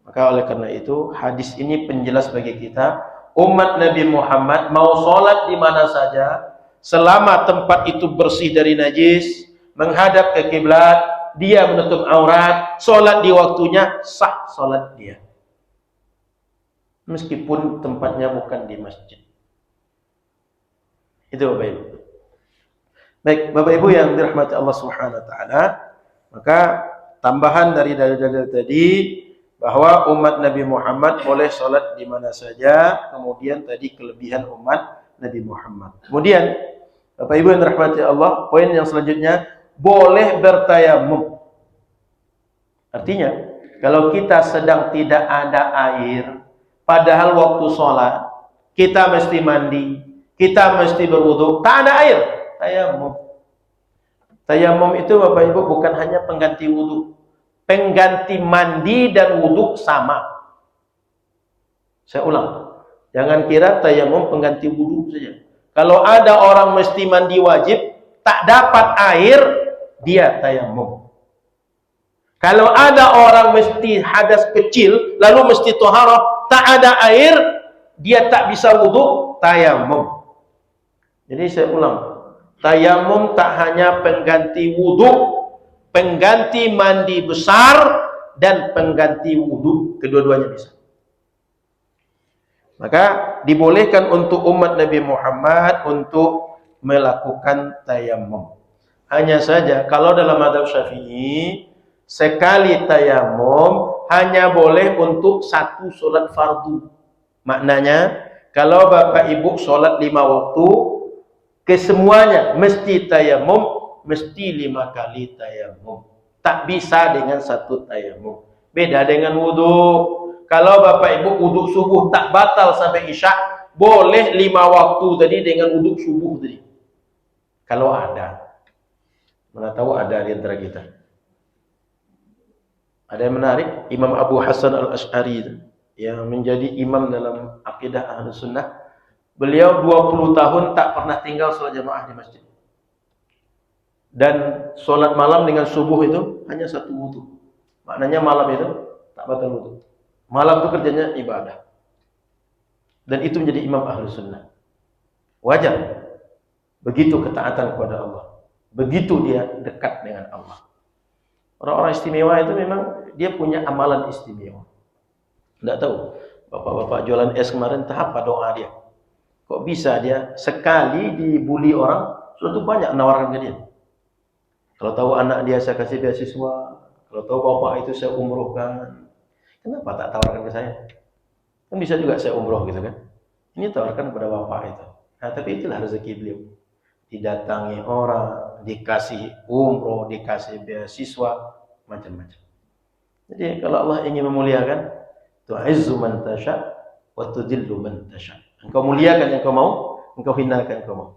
Maka oleh karena itu, hadis ini penjelas bagi kita, umat Nabi Muhammad mau sholat di mana saja, selama tempat itu bersih dari najis, menghadap ke kiblat, dia menutup aurat, sholat di waktunya, sah sholat dia. Meskipun tempatnya bukan di masjid. Itu Bapak Ibu. Baik, Bapak Ibu yang dirahmati Allah Subhanahu wa taala, maka tambahan dari dalil-dalil tadi bahwa umat Nabi Muhammad boleh sholat di mana saja, kemudian tadi kelebihan umat Nabi Muhammad. Kemudian Bapak Ibu yang dirahmati Allah, poin yang selanjutnya, boleh bertayamum. Artinya, kalau kita sedang tidak ada air, padahal waktu sholat, kita mesti mandi, kita mesti berwudu, tak ada air, tayamum. Tayamum itu Bapak Ibu bukan hanya pengganti wudu, pengganti mandi dan wudu sama. Saya ulang, jangan kira tayamum pengganti wudu saja. Kalau ada orang mesti mandi wajib, tak dapat air, dia tayamum. Kalau ada orang mesti hadas kecil, lalu mesti toharoh, tak ada air, dia tak bisa wudu, tayamum. Jadi saya ulang, tayamum tak hanya pengganti wudu, pengganti mandi besar, dan pengganti wudu, kedua-duanya bisa. Maka dibolehkan untuk umat Nabi Muhammad untuk melakukan tayamum. Hanya saja kalau dalam mazhab Syafi'i, sekali tayamum hanya boleh untuk satu sholat fardu. Maknanya, kalau Bapak Ibu sholat 5 waktu, kesemuanya mesti tayamum, mesti 5 kali tayamum. Tak bisa dengan satu tayamum. Beda dengan wudu. Kalau Bapak Ibu wudu subuh tak batal sampai isya, boleh 5 waktu tadi dengan wudu subuh tadi. Kalau ada. Mana tahu ada di antara kita. Ada yang menarik, Imam Abu Hasan Al-Asy'ari yang menjadi imam dalam akidah Ahlus Sunnah. Beliau 20 tahun tak pernah tinggal sholat jamaah di masjid. Dan sholat malam dengan subuh itu hanya satu wudu. Maknanya malam itu tak batal wudu. Malam itu kerjanya ibadah. Dan itu menjadi imam Ahlus Sunnah. Wajar. Begitu ketaatan kepada Allah. Begitu dia dekat dengan Allah. Orang-orang istimewa itu memang dia punya amalan istimewa. Tidak tahu. Bapak-bapak jualan es kemarin tahap apa doa dia. Kok bisa dia sekali dibully orang, suatu banyak menawarkan ke dia. Kalau tahu anak dia saya kasih beasiswa, kalau tahu bapak itu saya umrohkan, kenapa tak tawarkan ke saya? Kan bisa juga saya umroh gitu kan. Ini tawarkan kepada bapak itu. Nah, tapi itulah rezeki beliau. Didatangi orang, dikasih umroh, dikasih beasiswa, macam-macam. Jadi kalau Allah ingin memuliakan, tu'izzu man tasha wa tudillu man tasha. Engkau muliakan yang kau mau, engkau hinakan yang kau mau.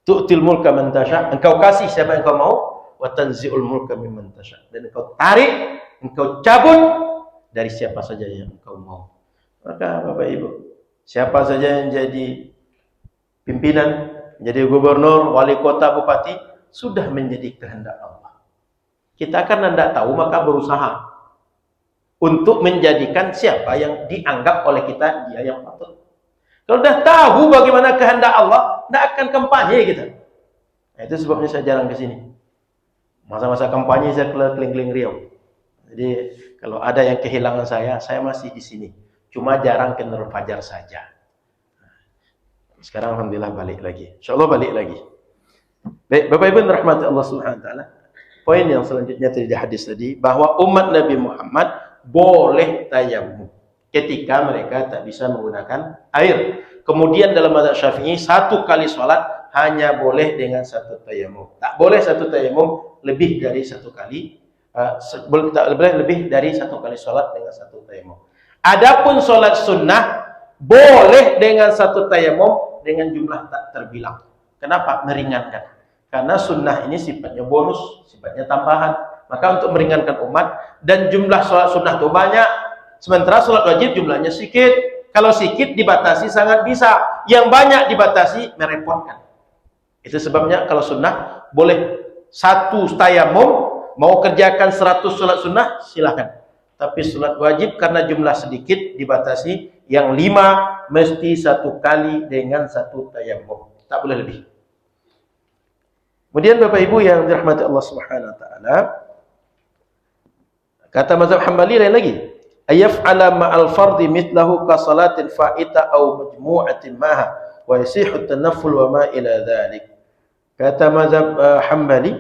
Tu'til mulka man tasha, engkau kasih siapa yang kau mau, wa tanzi'ul mulka mimman tasha. Dan engkau tarik, engkau cabut dari siapa saja yang engkau mau. Maka Bapak Ibu, siapa saja yang jadi pimpinan, jadi gubernur, wali kota, bupati, sudah menjadi kehendak Allah. Kita kan tidak tahu, maka berusaha untuk menjadikan siapa yang dianggap oleh kita dia yang patut. Kalau sudah tahu bagaimana kehendak Allah, tidak akan kampanye kita. Nah, itu sebabnya saya jarang ke sini. Masa-masa kampanye saya keliling-keliling Riau. Jadi kalau ada yang kehilangan saya masih di sini. Cuma jarang ke Nurul Fajar saja. Sekarang alhamdulillah balik lagi. Insyaallah balik lagi. Baik, Bapak Ibu rahmati Allah Subhanahu wa taala. Poin yang selanjutnya tadi di hadis tadi bahwa umat Nabi Muhammad boleh tayamum ketika mereka tak bisa menggunakan air. Kemudian dalam mazhab Syafi'i satu kali sholat hanya boleh dengan satu tayamum. Tak boleh satu tayamum lebih dari satu kali. Tak boleh lebih dari satu kali sholat dengan satu tayamum. Adapun sholat sunnah boleh dengan satu tayamum dengan jumlah tak terbilang. Kenapa? Meringankan. Karena sunnah ini sifatnya bonus, sifatnya tambahan. Maka untuk meringankan umat dan jumlah sholat sunnah itu banyak. Sementara sholat wajib jumlahnya sedikit. Kalau sedikit dibatasi sangat bisa. Yang banyak dibatasi merepotkan. Itu sebabnya kalau sunnah boleh satu tayamum. Mau kerjakan 100 sholat sunnah silahkan. Tapi sholat wajib karena jumlah sedikit dibatasi. Yang 5 mesti satu kali dengan satu tayamum. Tak boleh lebih. Kemudian Bapak Ibu yang dirahmati Allah Subhanahu wa taala, kata mazhab Hambali lain lagi, ayaf'ala ma'al fardhi mithlahu ka salatin fa'ita aw majmu'atin maha wa yasihu tanafful wa ma ila dhalik. Kata mazhab Hambali,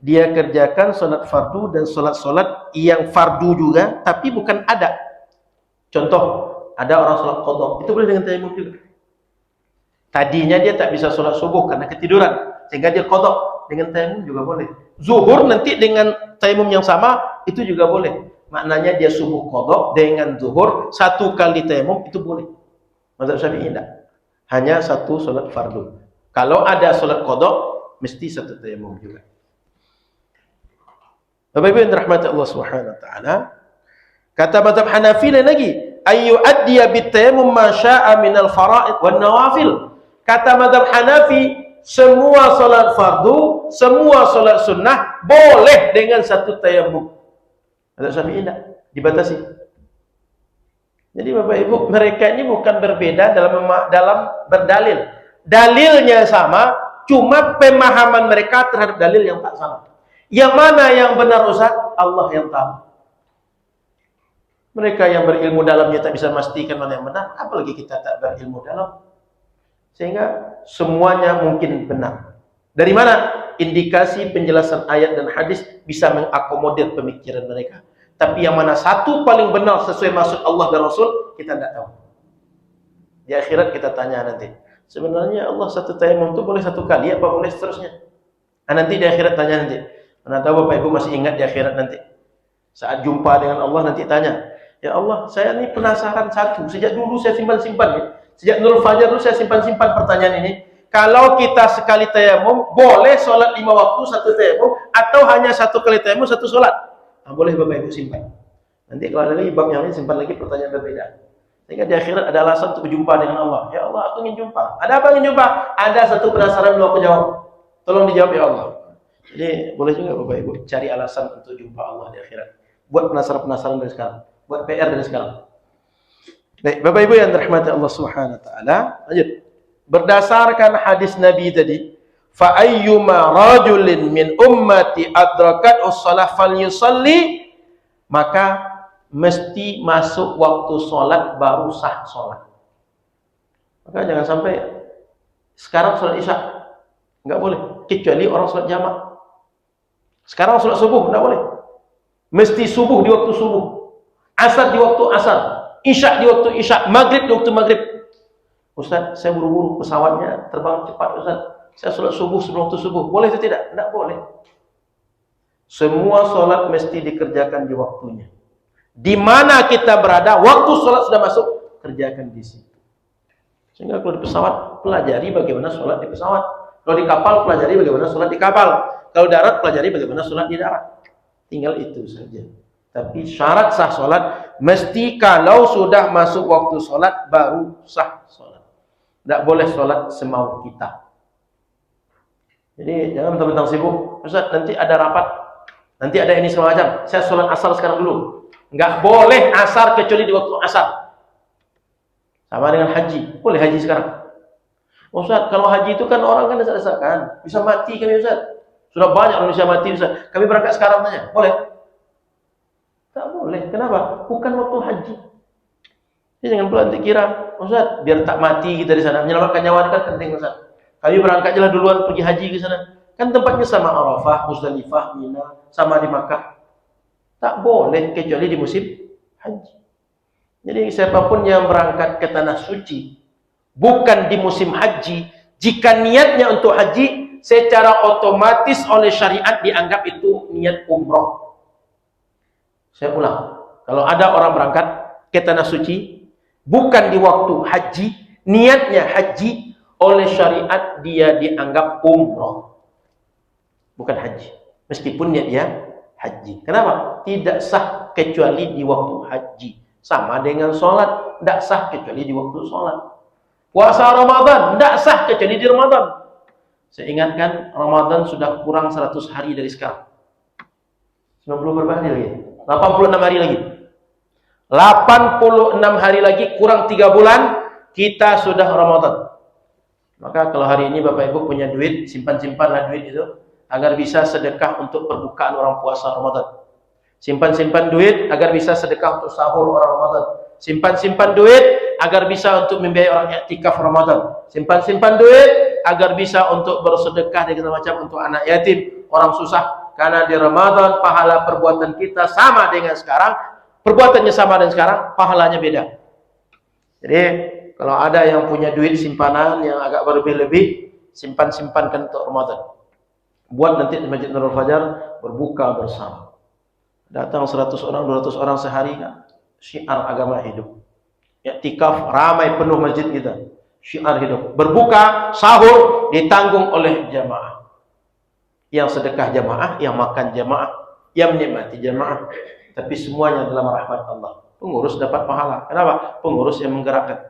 dia kerjakan solat fardu dan solat-solat yang fardu juga tapi bukan ada. Contoh, ada orang solat qadha, itu boleh dengan tayamum juga. Tadinya dia tak bisa solat subuh karena ketiduran, sehingga dia qadha, dengan tayamum juga boleh. Zuhur nanti dengan tayamum yang sama itu juga boleh. Maknanya dia subuh qadha dengan zuhur satu kali tayamum itu boleh. Mazhab Syafi'i tidak. Hanya satu solat fardu. Kalau ada solat qadha mesti satu tayamum juga. Bapak Ibu yang dirahmati Allah Subhanahu wa taala, kata mazhab Hanafi lain lagi, ayu addiya bitayammum ma syaa minal fara'id wan nawafil. Kata mazhab Hanafi, semua solat fardu, semua solat sunnah boleh dengan satu tayamum. Mazhab Syafi'i tidak dibatasi. Jadi Bapak Ibu, mereka ini bukan berbeda dalam berdalil. Dalilnya sama, cuma pemahaman mereka terhadap dalil yang tak sama. Yang mana yang benar Ustaz? Allah yang tahu. Mereka yang berilmu dalamnya tak bisa memastikan mana yang benar, apalagi kita tak berilmu dalam. Sehingga semuanya mungkin benar. Dari mana? Indikasi penjelasan ayat dan hadis bisa mengakomodir pemikiran mereka. Tapi yang mana satu paling benar sesuai maksud Allah dan Rasul, kita tidak tahu. Di akhirat kita tanya nanti. Sebenarnya Allah satu tayamum itu boleh satu kali, apa boleh seterusnya? Nah, nanti di akhirat tanya nanti. Mana tahu Bapak Ibu masih ingat di akhirat nanti. Saat jumpa dengan Allah nanti tanya, ya Allah, saya ini penasaran satu. Sejak dulu saya simpan-simpan ya. Sejak Nurul Fajar dulu saya simpan-simpan pertanyaan ini. Kalau kita sekali tayamum, boleh sholat 5 waktu satu tayamum, atau hanya satu kali tayamum satu sholat? Nah, boleh Bapak Ibu simpan. Nanti kalau ada lagi bab yang lain simpan lagi pertanyaan berbeda. Sehingga di akhirat ada alasan untuk berjumpa dengan Allah. Ya Allah, aku ingin jumpa. Ada apa ingin jumpa? Ada satu penasaran belum aku jawab. Tolong dijawab ya Allah. Jadi boleh juga Bapak Ibu cari alasan untuk jumpa Allah di akhirat. Buat penasaran-penasaran dari sekarang. Buat PR dari sekarang. Baik, Bapak Ibu yang dirahmati Allah Subhanahu wa taala, lanjut. Berdasarkan hadis Nabi tadi, fa ayyuma rajulin min ummati adrakat us-shalah falyusalli, maka mesti masuk waktu sholat baru sah sholat. Maka jangan sampai Sekarang sholat isya nggak boleh, kecuali orang sholat jamak. Sekarang sholat subuh nggak boleh, mesti subuh di waktu subuh, asar di waktu asar, isya di waktu isya, maghrib di waktu maghrib. Ustaz, saya buru-buru, pesawatnya terbang cepat Ustaz, saya sholat subuh sebelum waktu subuh, boleh atau tidak? Tidak boleh. Semua sholat mesti dikerjakan di waktunya. Di mana kita berada, waktu sholat sudah masuk, kerjakan di situ. Sehingga kalau di pesawat, pelajari bagaimana sholat di pesawat. Kalau di kapal, pelajari bagaimana sholat di kapal. Kalau darat, pelajari bagaimana sholat di darat. Tinggal itu saja. Tapi syarat sah sholat, mesti kalau sudah masuk waktu sholat, baru sah sholat. Tidak boleh sholat semau kita. Jadi jangan mentang-mentang sibuk. Ustaz, nanti ada rapat, nanti ada ini semacam. Saya sholat asar sekarang dulu. Nggak boleh asar kecuali di waktu asar. Sama dengan haji, boleh haji sekarang. Ustaz, kalau haji itu kan orang kan desak-desakan, bisa mati kami Ustaz. Sudah banyak orang bisa mati Ustaz. Kami berangkat sekarang saja, boleh? Tak boleh. Kenapa? Bukan waktu haji. Jadi jangan pula nanti kira, Ustaz, biar tak mati kita di sana, menyelamatkan nyawa kan penting Ustaz. Kami berangkat jalan duluan pergi haji ke sana. Kan tempatnya sama Arafah, Muzdalifah, Mina, sama di Makkah. Tak boleh kecuali di musim haji. Jadi siapapun yang berangkat ke tanah suci bukan di musim haji, jika niatnya untuk haji, secara otomatis oleh syariat dianggap itu niat umroh. Saya ulang, kalau ada orang berangkat ke tanah suci bukan di waktu haji, niatnya haji, oleh syariat dia dianggap umroh, bukan haji, meskipun niatnya haji. Kenapa? Tidak sah kecuali di waktu haji. Sama dengan sholat, tidak sah kecuali di waktu sholat. Puasa Ramadan, tidak sah kecuali di Ramadan. Saya ingatkan, Ramadan sudah kurang 100 hari dari sekarang. 90 berapa hari lagi? 86 hari lagi. 86 hari lagi, kurang 3 bulan, kita sudah Ramadan. Maka kalau hari ini Bapak Ibu punya duit, simpan-simpanlah duit itu, agar bisa sedekah untuk perbukaan orang puasa Ramadan. Simpan-simpan duit agar bisa sedekah untuk sahur orang Ramadan. Simpan-simpan duit agar bisa untuk membiayai orang iktikaf Ramadan. Simpan-simpan duit agar bisa untuk bersedekah dan segala macam untuk anak yatim, orang susah. Karena di Ramadan pahala perbuatan kita sama dengan sekarang, perbuatannya sama dengan sekarang, pahalanya beda. Jadi kalau ada yang punya duit simpanan yang agak berlebih-lebih, simpan-simpankan untuk Ramadan. Buat nanti di Masjid Nurul Fajar berbuka bersama. Datang 100 orang, 200 orang sehari kan. Syiar agama hidup. Iktikaf ramai penuh masjid kita. Syiar hidup. Berbuka, sahur ditanggung oleh jamaah. Yang sedekah jamaah, yang makan jamaah, yang menikmati jamaah. Tapi semuanya dalam rahmat Allah. Pengurus dapat pahala. Kenapa? Pengurus yang menggerakkan.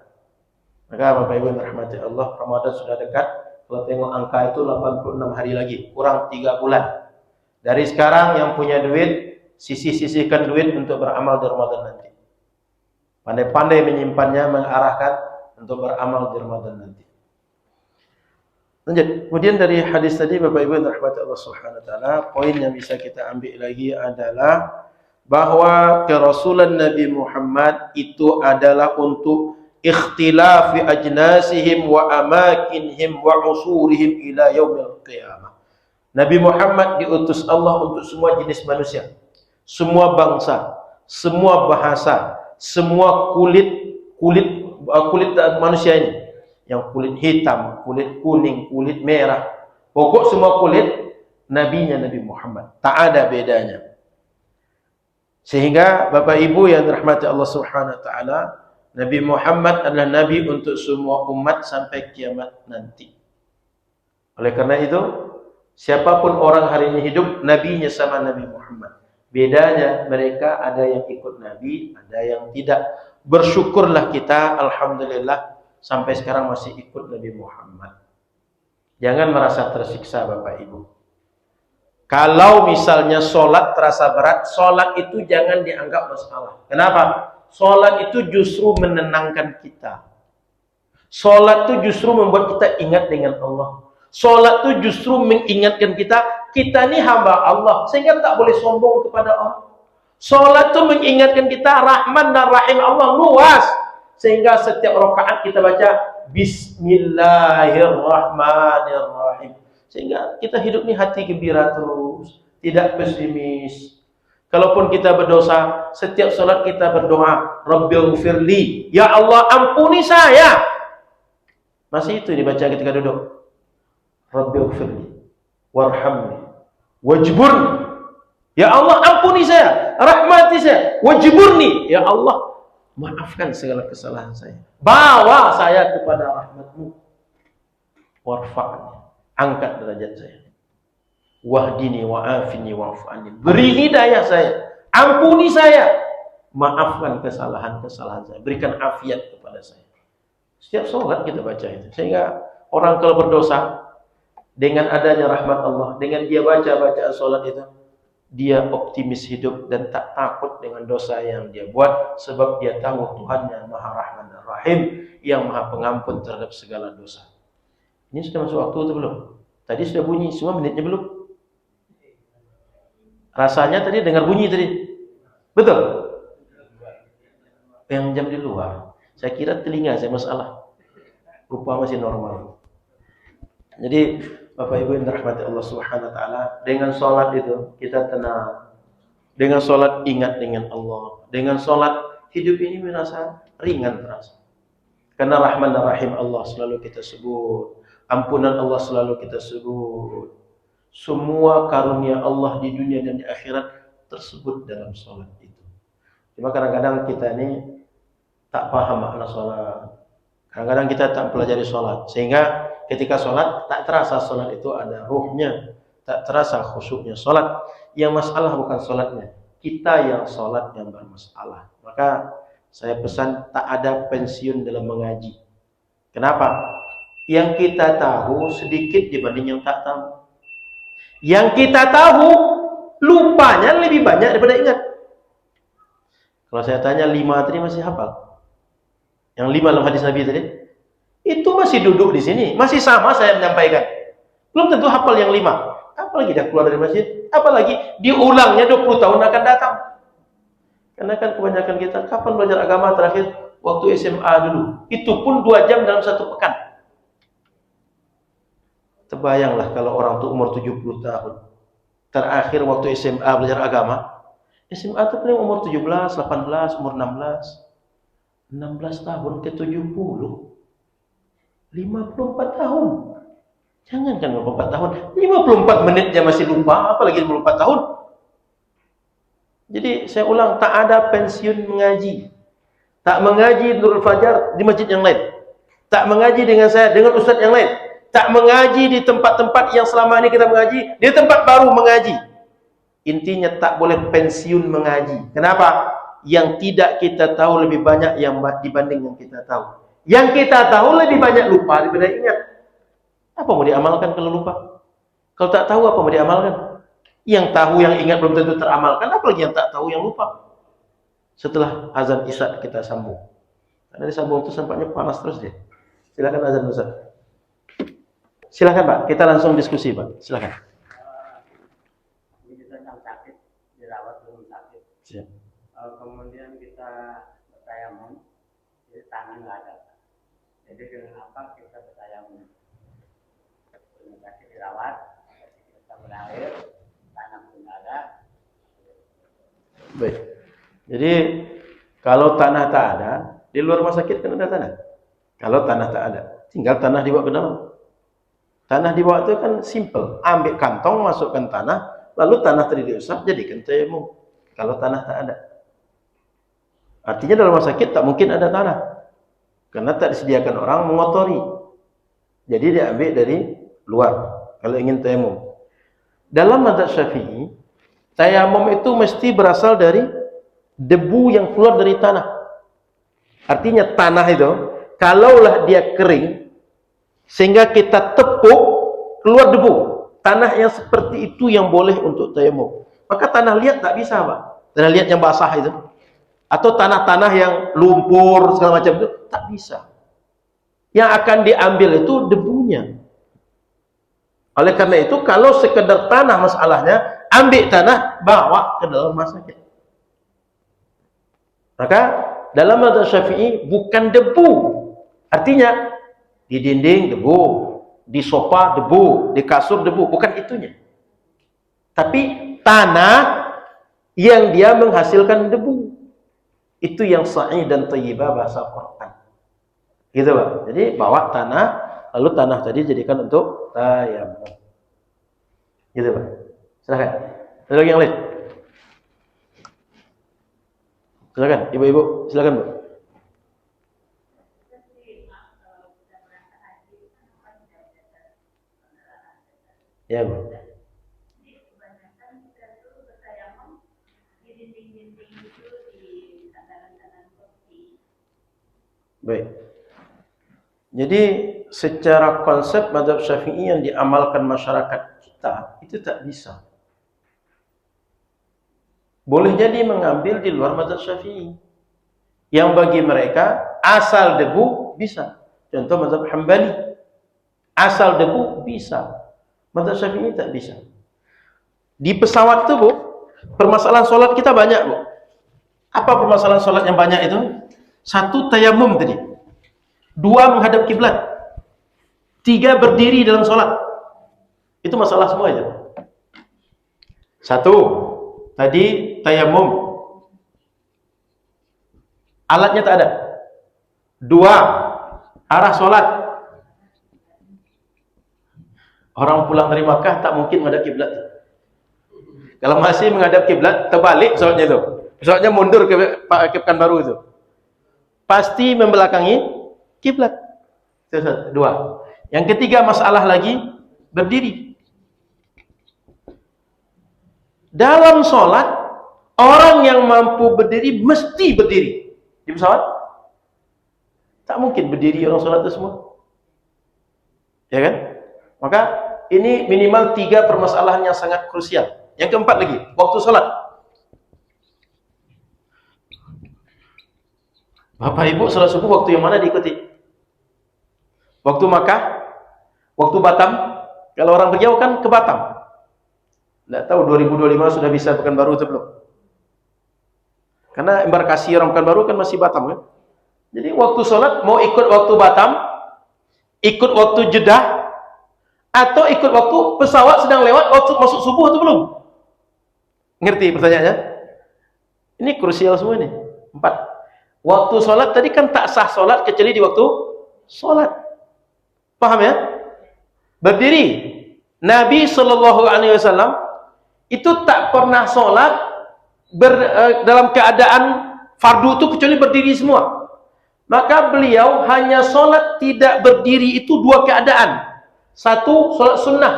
Maka Bapak Ibu yang rahmati Allah, Ramadan sudah dekat. Kalau tengok angka itu 86 hari lagi, kurang 3 bulan. Dari sekarang yang punya duit, sisihkan duit untuk beramal di Ramadan nanti. Pandai-pandai menyimpannya, mengarahkan untuk beramal di Ramadan nanti. Lanjut. Kemudian dari hadis tadi Bapak Ibu yang rahmati Allah Subhanahu wa taala, poin yang bisa kita ambil lagi adalah bahwa kerasulan Nabi Muhammad itu adalah untuk ikhtilafi ajnasihim wa amakinhim wa usurihim ila yaumil qiyamah. Nabi Muhammad diutus Allah untuk semua jenis manusia, semua bangsa, semua bahasa, semua kulit manusia ini, yang kulit hitam, kulit kuning, kulit merah, pokok semua kulit, nabinya Nabi Muhammad, tak ada bedanya. Sehingga Bapak Ibu yang dirahmati Allah Subhanahu wa taala, Nabi Muhammad adalah nabi untuk semua umat sampai kiamat nanti. Oleh karena itu, siapapun orang hari ini hidup, nabinya sama Nabi Muhammad. Bedanya mereka ada yang ikut Nabi, ada yang tidak. Bersyukurlah kita, alhamdulillah, sampai sekarang masih ikut Nabi Muhammad. Jangan merasa tersiksa Bapak Ibu. Kalau misalnya sholat terasa berat, sholat itu jangan dianggap masalah. Kenapa? Sholat itu justru menenangkan kita. Sholat itu justru membuat kita ingat dengan Allah. Sholat itu justru mengingatkan kita ini hamba Allah, sehingga tak boleh sombong kepada Allah. Sholat itu mengingatkan kita Rahman dan Rahim Allah luas, sehingga setiap rakaat kita baca Bismillahirrahmanirrahim. Sehingga kita hidup ini hati gembira terus, tidak pesimis. Kalaupun kita berdosa, setiap salat kita berdoa, Rabbighfirli, ya Allah ampuni saya. Masih itu dibaca ketika duduk. Rabbighfirli warhamni wajburni. Ya Allah ampuni saya, rahmati saya, wajburni. Ya Allah maafkan segala kesalahan saya. Bawa saya kepada rahmat-Mu. Warfa'ni, angkat derajat saya. Wahdini wa'afini wa'afani. Beri hidayah saya, ampuni saya, maafkan kesalahan-kesalahan saya, berikan afiat kepada saya. Setiap sholat kita baca itu. Sehingga orang kalau berdosa, dengan adanya rahmat Allah, dengan dia baca bacaan sholat itu, dia optimis hidup dan tak takut dengan dosa yang dia buat, sebab dia tahu Tuhan yang Maha Rahman dan Rahim, yang Maha Pengampun terhadap segala dosa. Ini sudah masuk waktu atau belum? Tadi sudah bunyi, semua menitnya belum? Rasanya tadi dengar bunyi tadi. Betul? Yang jam di luar. Saya kira telinga saya masalah. Rupa masih normal. Jadi Bapak Ibu yang dirahmati Allah Subhanahu wa taala, dengan salat itu kita tenang. Dengan salat ingat dengan Allah. Dengan salat hidup ini merasa ringan terasa. Karena Rahman dan Rahim Allah selalu kita sebut. Ampunan Allah selalu kita sebut. Semua karunia Allah di dunia dan di akhirat tersebut dalam sholat itu. Cuma kadang-kadang kita ini tak paham makna sholat. Kadang-kadang kita tak pelajari sholat. Sehingga ketika sholat tak terasa sholat itu ada ruhnya. Tak terasa khusyuknya sholat. Yang masalah bukan sholatnya. Kita yang sholat yang bermasalah. Maka saya pesan tak ada pensiun dalam mengaji. Kenapa? Yang kita tahu sedikit dibanding yang tak tahu. Yang kita tahu lupanya lebih banyak daripada ingat. Kalau saya tanya 5 tadi masih hafal? Yang 5 dalam hadis Nabi tadi, itu masih duduk di sini, masih sama saya menyampaikan. Belum tentu hafal yang 5. Apalagi dah keluar dari masjid, apalagi diulangnya 20 tahun akan datang. Karena kan kebanyakan kita kapan belajar agama terakhir? Waktu SMA dulu. Itu pun 2 jam dalam 1 pekan. Terbayanglah kalau orang tuh umur 70 tahun. Terakhir waktu SMA belajar agama. SMA itu paling umur 17, 18, umur 16. 16 tahun ke 70. 54 tahun. Jangankan 54 tahun. 54 menit dia masih lupa. Apalagi 54 tahun. Jadi saya ulang. Tak ada pensiun mengaji. Tak mengaji Nurul Fajar di masjid yang lain. Tak mengaji dengan saya, dengan ustaz yang lain. Tak mengaji di tempat-tempat yang selama ini kita mengaji, di tempat baru mengaji. Intinya tak boleh pensiun mengaji. Kenapa? Yang tidak kita tahu lebih banyak yang dibanding yang kita tahu. Yang kita tahu lebih banyak lupa daripada ingat. Apa mau diamalkan kalau lupa? Kalau tak tahu apa mau diamalkan? Yang tahu yang ingat belum tentu teramalkan, apalagi yang tak tahu yang lupa. Setelah azan Isya kita sambung. Karena disambung itu sampaknya panas terus deh. Silakan azan Ustaz. Silakan Pak, kita langsung diskusi Pak. Silakan. Ini tentang sakit, dirawat belum sakit. Siap. Kemudian kita bertayamum, jadi tangan nggak ada. Jadi dengan apa kita bertayamum? Punya sakit dirawat, kita berair, tangan pun nggak ada. Baik. Jadi kalau tanah tak ada, di luar rumah sakit kan ada tanah. Kalau tanah tak ada, tinggal tanah dibawa ke dalam. Tanah dibawa itu kan simple. Ambil kantong, masukkan tanah, lalu tanah tadi diusap, jadikan tayamum. Kalau tanah tak ada. Artinya dalam rumah sakit tak mungkin ada tanah. Karena tak disediakan orang mengotori. Jadi diambil dari luar. Kalau ingin tayamum. Dalam mazhab Syafi'i, tayamum itu mesti berasal dari debu yang keluar dari tanah. Artinya tanah itu, kalaulah dia kering, sehingga kita tepuk, keluar debu. Tanah yang seperti itu yang boleh untuk tayamum. Maka tanah liat tak bisa Pak. Tanah liat yang basah itu. Atau tanah-tanah yang lumpur, segala macam itu, tak bisa. Yang akan diambil itu debunya. Oleh karena itu, kalau sekedar tanah masalahnya, ambil tanah, bawa ke dalam rumah sakit. Maka, dalam mazhab Syafi'i, bukan debu. Artinya, Di dinding debu, di sofa debu, di kasur debu, bukan itunya. Tapi tanah yang dia menghasilkan debu. Itu yang sa'id dan thayyibah bahasa Quran. Gitu, Pak. Jadi bawa tanah, lalu tanah tadi jadikan untuk tayammum. Gitu, Pak. Silakan. Ada lagi yang lain? Silakan, ibu-ibu, silakan, Bu. Ya, Bu. Baik. Jadi secara konsep mazhab Syafi'i yang diamalkan masyarakat kita itu tak bisa. Boleh jadi mengambil di luar mazhab Syafi'i. Yang bagi mereka asal debu bisa. Contoh mazhab Hambali. Asal debu bisa. Mazhab Syafi'i tak bisa. Di pesawat itu, Bu, permasalahan sholat kita banyak, Bu. Apa permasalahan sholat yang banyak itu? Satu, tayamum tadi. Dua, menghadap kiblat. Tiga, berdiri dalam sholat. Itu masalah semua aja. Satu, tadi tayamum. Alatnya tak ada. Dua, arah sholat. Orang pulang dari Makkah tak mungkin menghadap kiblat. Kalau masih menghadap kiblat, terbalik sholatnya itu. Sholatnya mundur ke Pekanbaru itu. Pasti membelakangi kiblat. Itu dua. Yang ketiga masalah lagi berdiri. Dalam sholat, orang yang mampu berdiri mesti berdiri. Di pesawat tak mungkin berdiri orang sholat itu semua. Ya kan? Maka ini minimal 3 permasalahan yang sangat krusial. Yang keempat lagi, waktu sholat. Bapak Ibu sholat subuh waktu yang mana diikuti? Waktu Makkah? Waktu Batam? Kalau orang berjauh kan ke Batam. Tidak tahu 2025 sudah bisa Pekanbaru atau belum. Karena embarkasi orang Pekanbaru kan masih Batam kan. Jadi waktu sholat mau ikut waktu Batam, ikut waktu Jeddah, atau ikut waktu pesawat sedang lewat waktu masuk subuh atau belum? Ngerti pertanyaannya? Ini krusial semua nih. 4. Waktu sholat tadi kan tak sah sholat kecuali di waktu sholat. Paham ya? Berdiri. Nabi SAW itu tak pernah sholat dalam keadaan fardu itu kecuali berdiri semua. Maka beliau hanya sholat tidak berdiri itu 2 keadaan. 1, sholat sunnah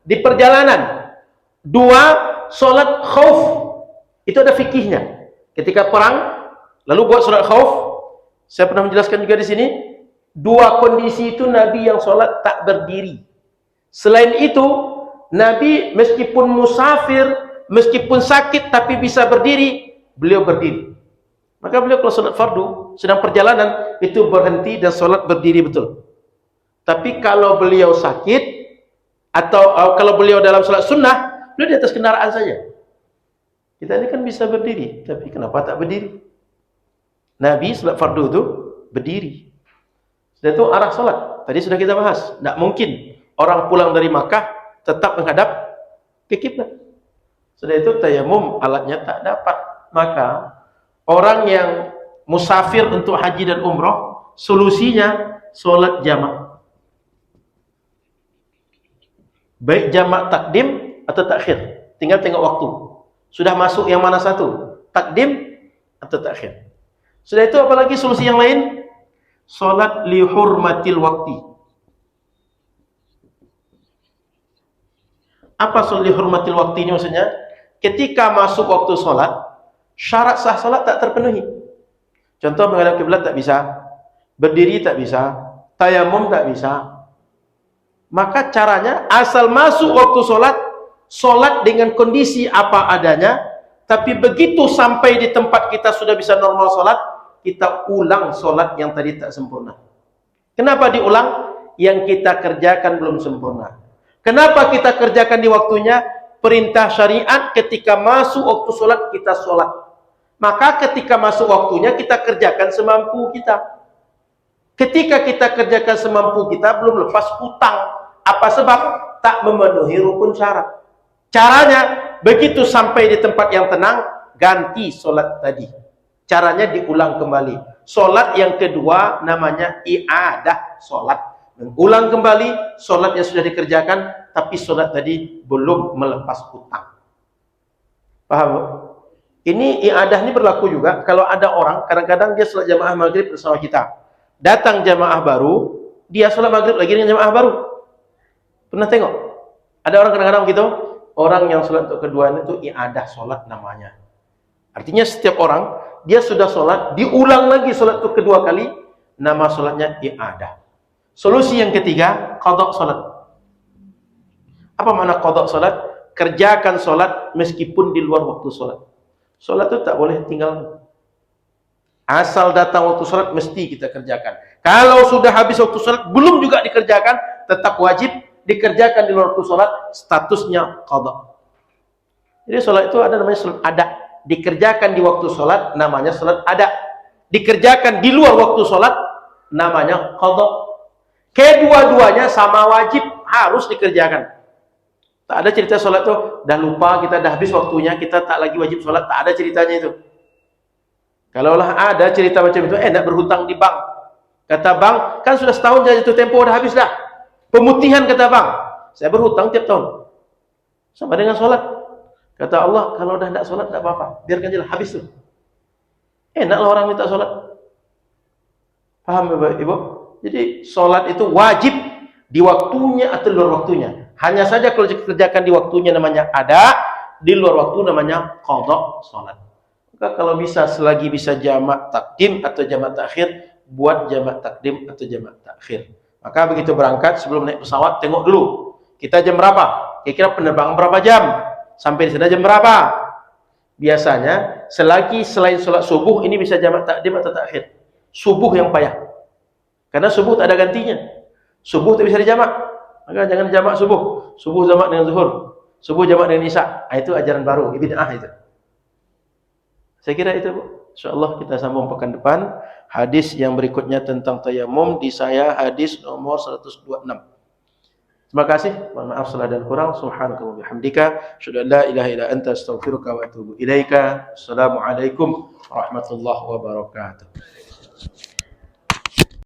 di perjalanan. 2, sholat khauf. Itu ada fikihnya. Ketika perang, lalu buat sholat khauf. Saya pernah menjelaskan juga di sini. 2 kondisi itu Nabi yang sholat tak berdiri. Selain itu, Nabi meskipun musafir, meskipun sakit tapi bisa berdiri, beliau berdiri. Maka beliau kalau sholat fardu, sedang perjalanan, itu berhenti dan sholat berdiri betul. Tapi kalau beliau sakit, atau kalau beliau dalam sholat sunnah, beliau di atas kendaraan saja. Kita ini kan bisa berdiri, tapi kenapa tak berdiri? Nabi sholat fardu itu berdiri. Sudah itu arah sholat. Tadi sudah kita bahas. Tidak mungkin orang pulang dari Makkah tetap menghadap ke kiblat. Sudah itu tayamum alatnya tak dapat. Maka orang yang musafir untuk haji dan umroh, solusinya sholat jamak. Baik jamak takdim atau takhir. Tinggal tengok waktu. Sudah masuk yang mana satu? Takdim atau takhir. Sudah itu apalagi solusi yang lain? Salat li hurmatil waqti. Apa salat li hurmatil waqti ini maksudnya? Ketika masuk waktu salat, syarat sah salat tak terpenuhi. Contoh menghadap kiblat tak bisa, berdiri tak bisa, tayamum tak bisa. Maka caranya asal masuk waktu sholat, sholat dengan kondisi apa adanya, tapi begitu sampai di tempat kita sudah bisa normal sholat, kita ulang sholat yang tadi tak sempurna. Kenapa diulang? Yang kita kerjakan belum sempurna. Kenapa kita kerjakan di waktunya? Perintah syariat ketika masuk waktu sholat, kita sholat. Maka ketika masuk waktunya, kita kerjakan semampu kita. Ketika kita kerjakan semampu kita, belum lepas hutang. Apa sebab? Tak memenuhi rukun syarat. Caranya, begitu sampai di tempat yang tenang, ganti solat tadi. Caranya diulang kembali. Solat yang kedua namanya i'adah solat. Mengulang kembali solat yang sudah dikerjakan, tapi solat tadi belum melepas hutang. Paham? Ini i'adah ini berlaku juga kalau ada orang, kadang-kadang dia solat jamaah maghrib bersama kita. Datang jamaah baru, dia sholat maghrib lagi dengan jamaah baru. Pernah tengok? Ada orang kadang-kadang begitu. Orang yang sholat untuk keduanya itu i'adah sholat namanya. Artinya setiap orang, dia sudah sholat, diulang lagi sholat itu kedua kali, nama sholatnya i'adah. Solusi yang ketiga, qadha sholat. Apa makna qadha sholat? Kerjakan sholat meskipun di luar waktu sholat. Sholat itu tak boleh tinggal. Asal datang waktu sholat mesti kita kerjakan. Kalau sudah habis waktu sholat belum juga dikerjakan, tetap wajib dikerjakan di luar waktu sholat, statusnya qadha. Jadi sholat itu ada namanya sholat ada. Dikerjakan di waktu sholat namanya sholat ada. Dikerjakan di luar waktu sholat namanya qadha. Kedua-duanya sama wajib, harus dikerjakan. Tak ada cerita sholat itu dah lupa, kita dah habis waktunya, kita tak lagi wajib sholat. Tak ada ceritanya itu. Kalaulah ada cerita macam itu, nak berhutang di bank. Kata bank, kan sudah setahun jatuh tempo, dah habis dah. Pemutihan kata bank. Saya berhutang tiap tahun. Sama dengan solat. Kata Allah, kalau dah tak solat, tak apa-apa. Biarkan je lah, habis tu. Naklah orang minta solat. Paham Bapak Ibu? Jadi solat itu wajib di waktunya atau di luar waktunya. Hanya saja kalau dikerjakan di waktunya namanya ada, di luar waktu namanya qadha solat. Maka kalau bisa, selagi bisa jamak takdim atau jamak takhir, buat jamak takdim atau jamak takhir. Maka begitu berangkat, sebelum naik pesawat, tengok dulu. Kita jam berapa? Kira-kira penerbangan berapa jam? Sampai di sana jam berapa? Biasanya, selagi selain sholat subuh, ini bisa jamak takdim atau takhir. Subuh yang payah. Karena subuh tak ada gantinya. Subuh tak bisa dijamak. Maka jangan jamak subuh. Subuh jamak dengan zuhur. Subuh jamak dengan isya. Itu ajaran baru. Bid'ah itu. Saya kira itu, insyaallah kita sambung pekan depan. Hadis yang berikutnya tentang tayamum di saya hadis nomor 126. Terima kasih. Mohon maaf salah dan kurang. Subhanaka wa bihamdika, asyhadu an la ilaha illa anta, astaghfiruka wa atubu ilaika. Assalamualaikum warahmatullahi wabarakatuh.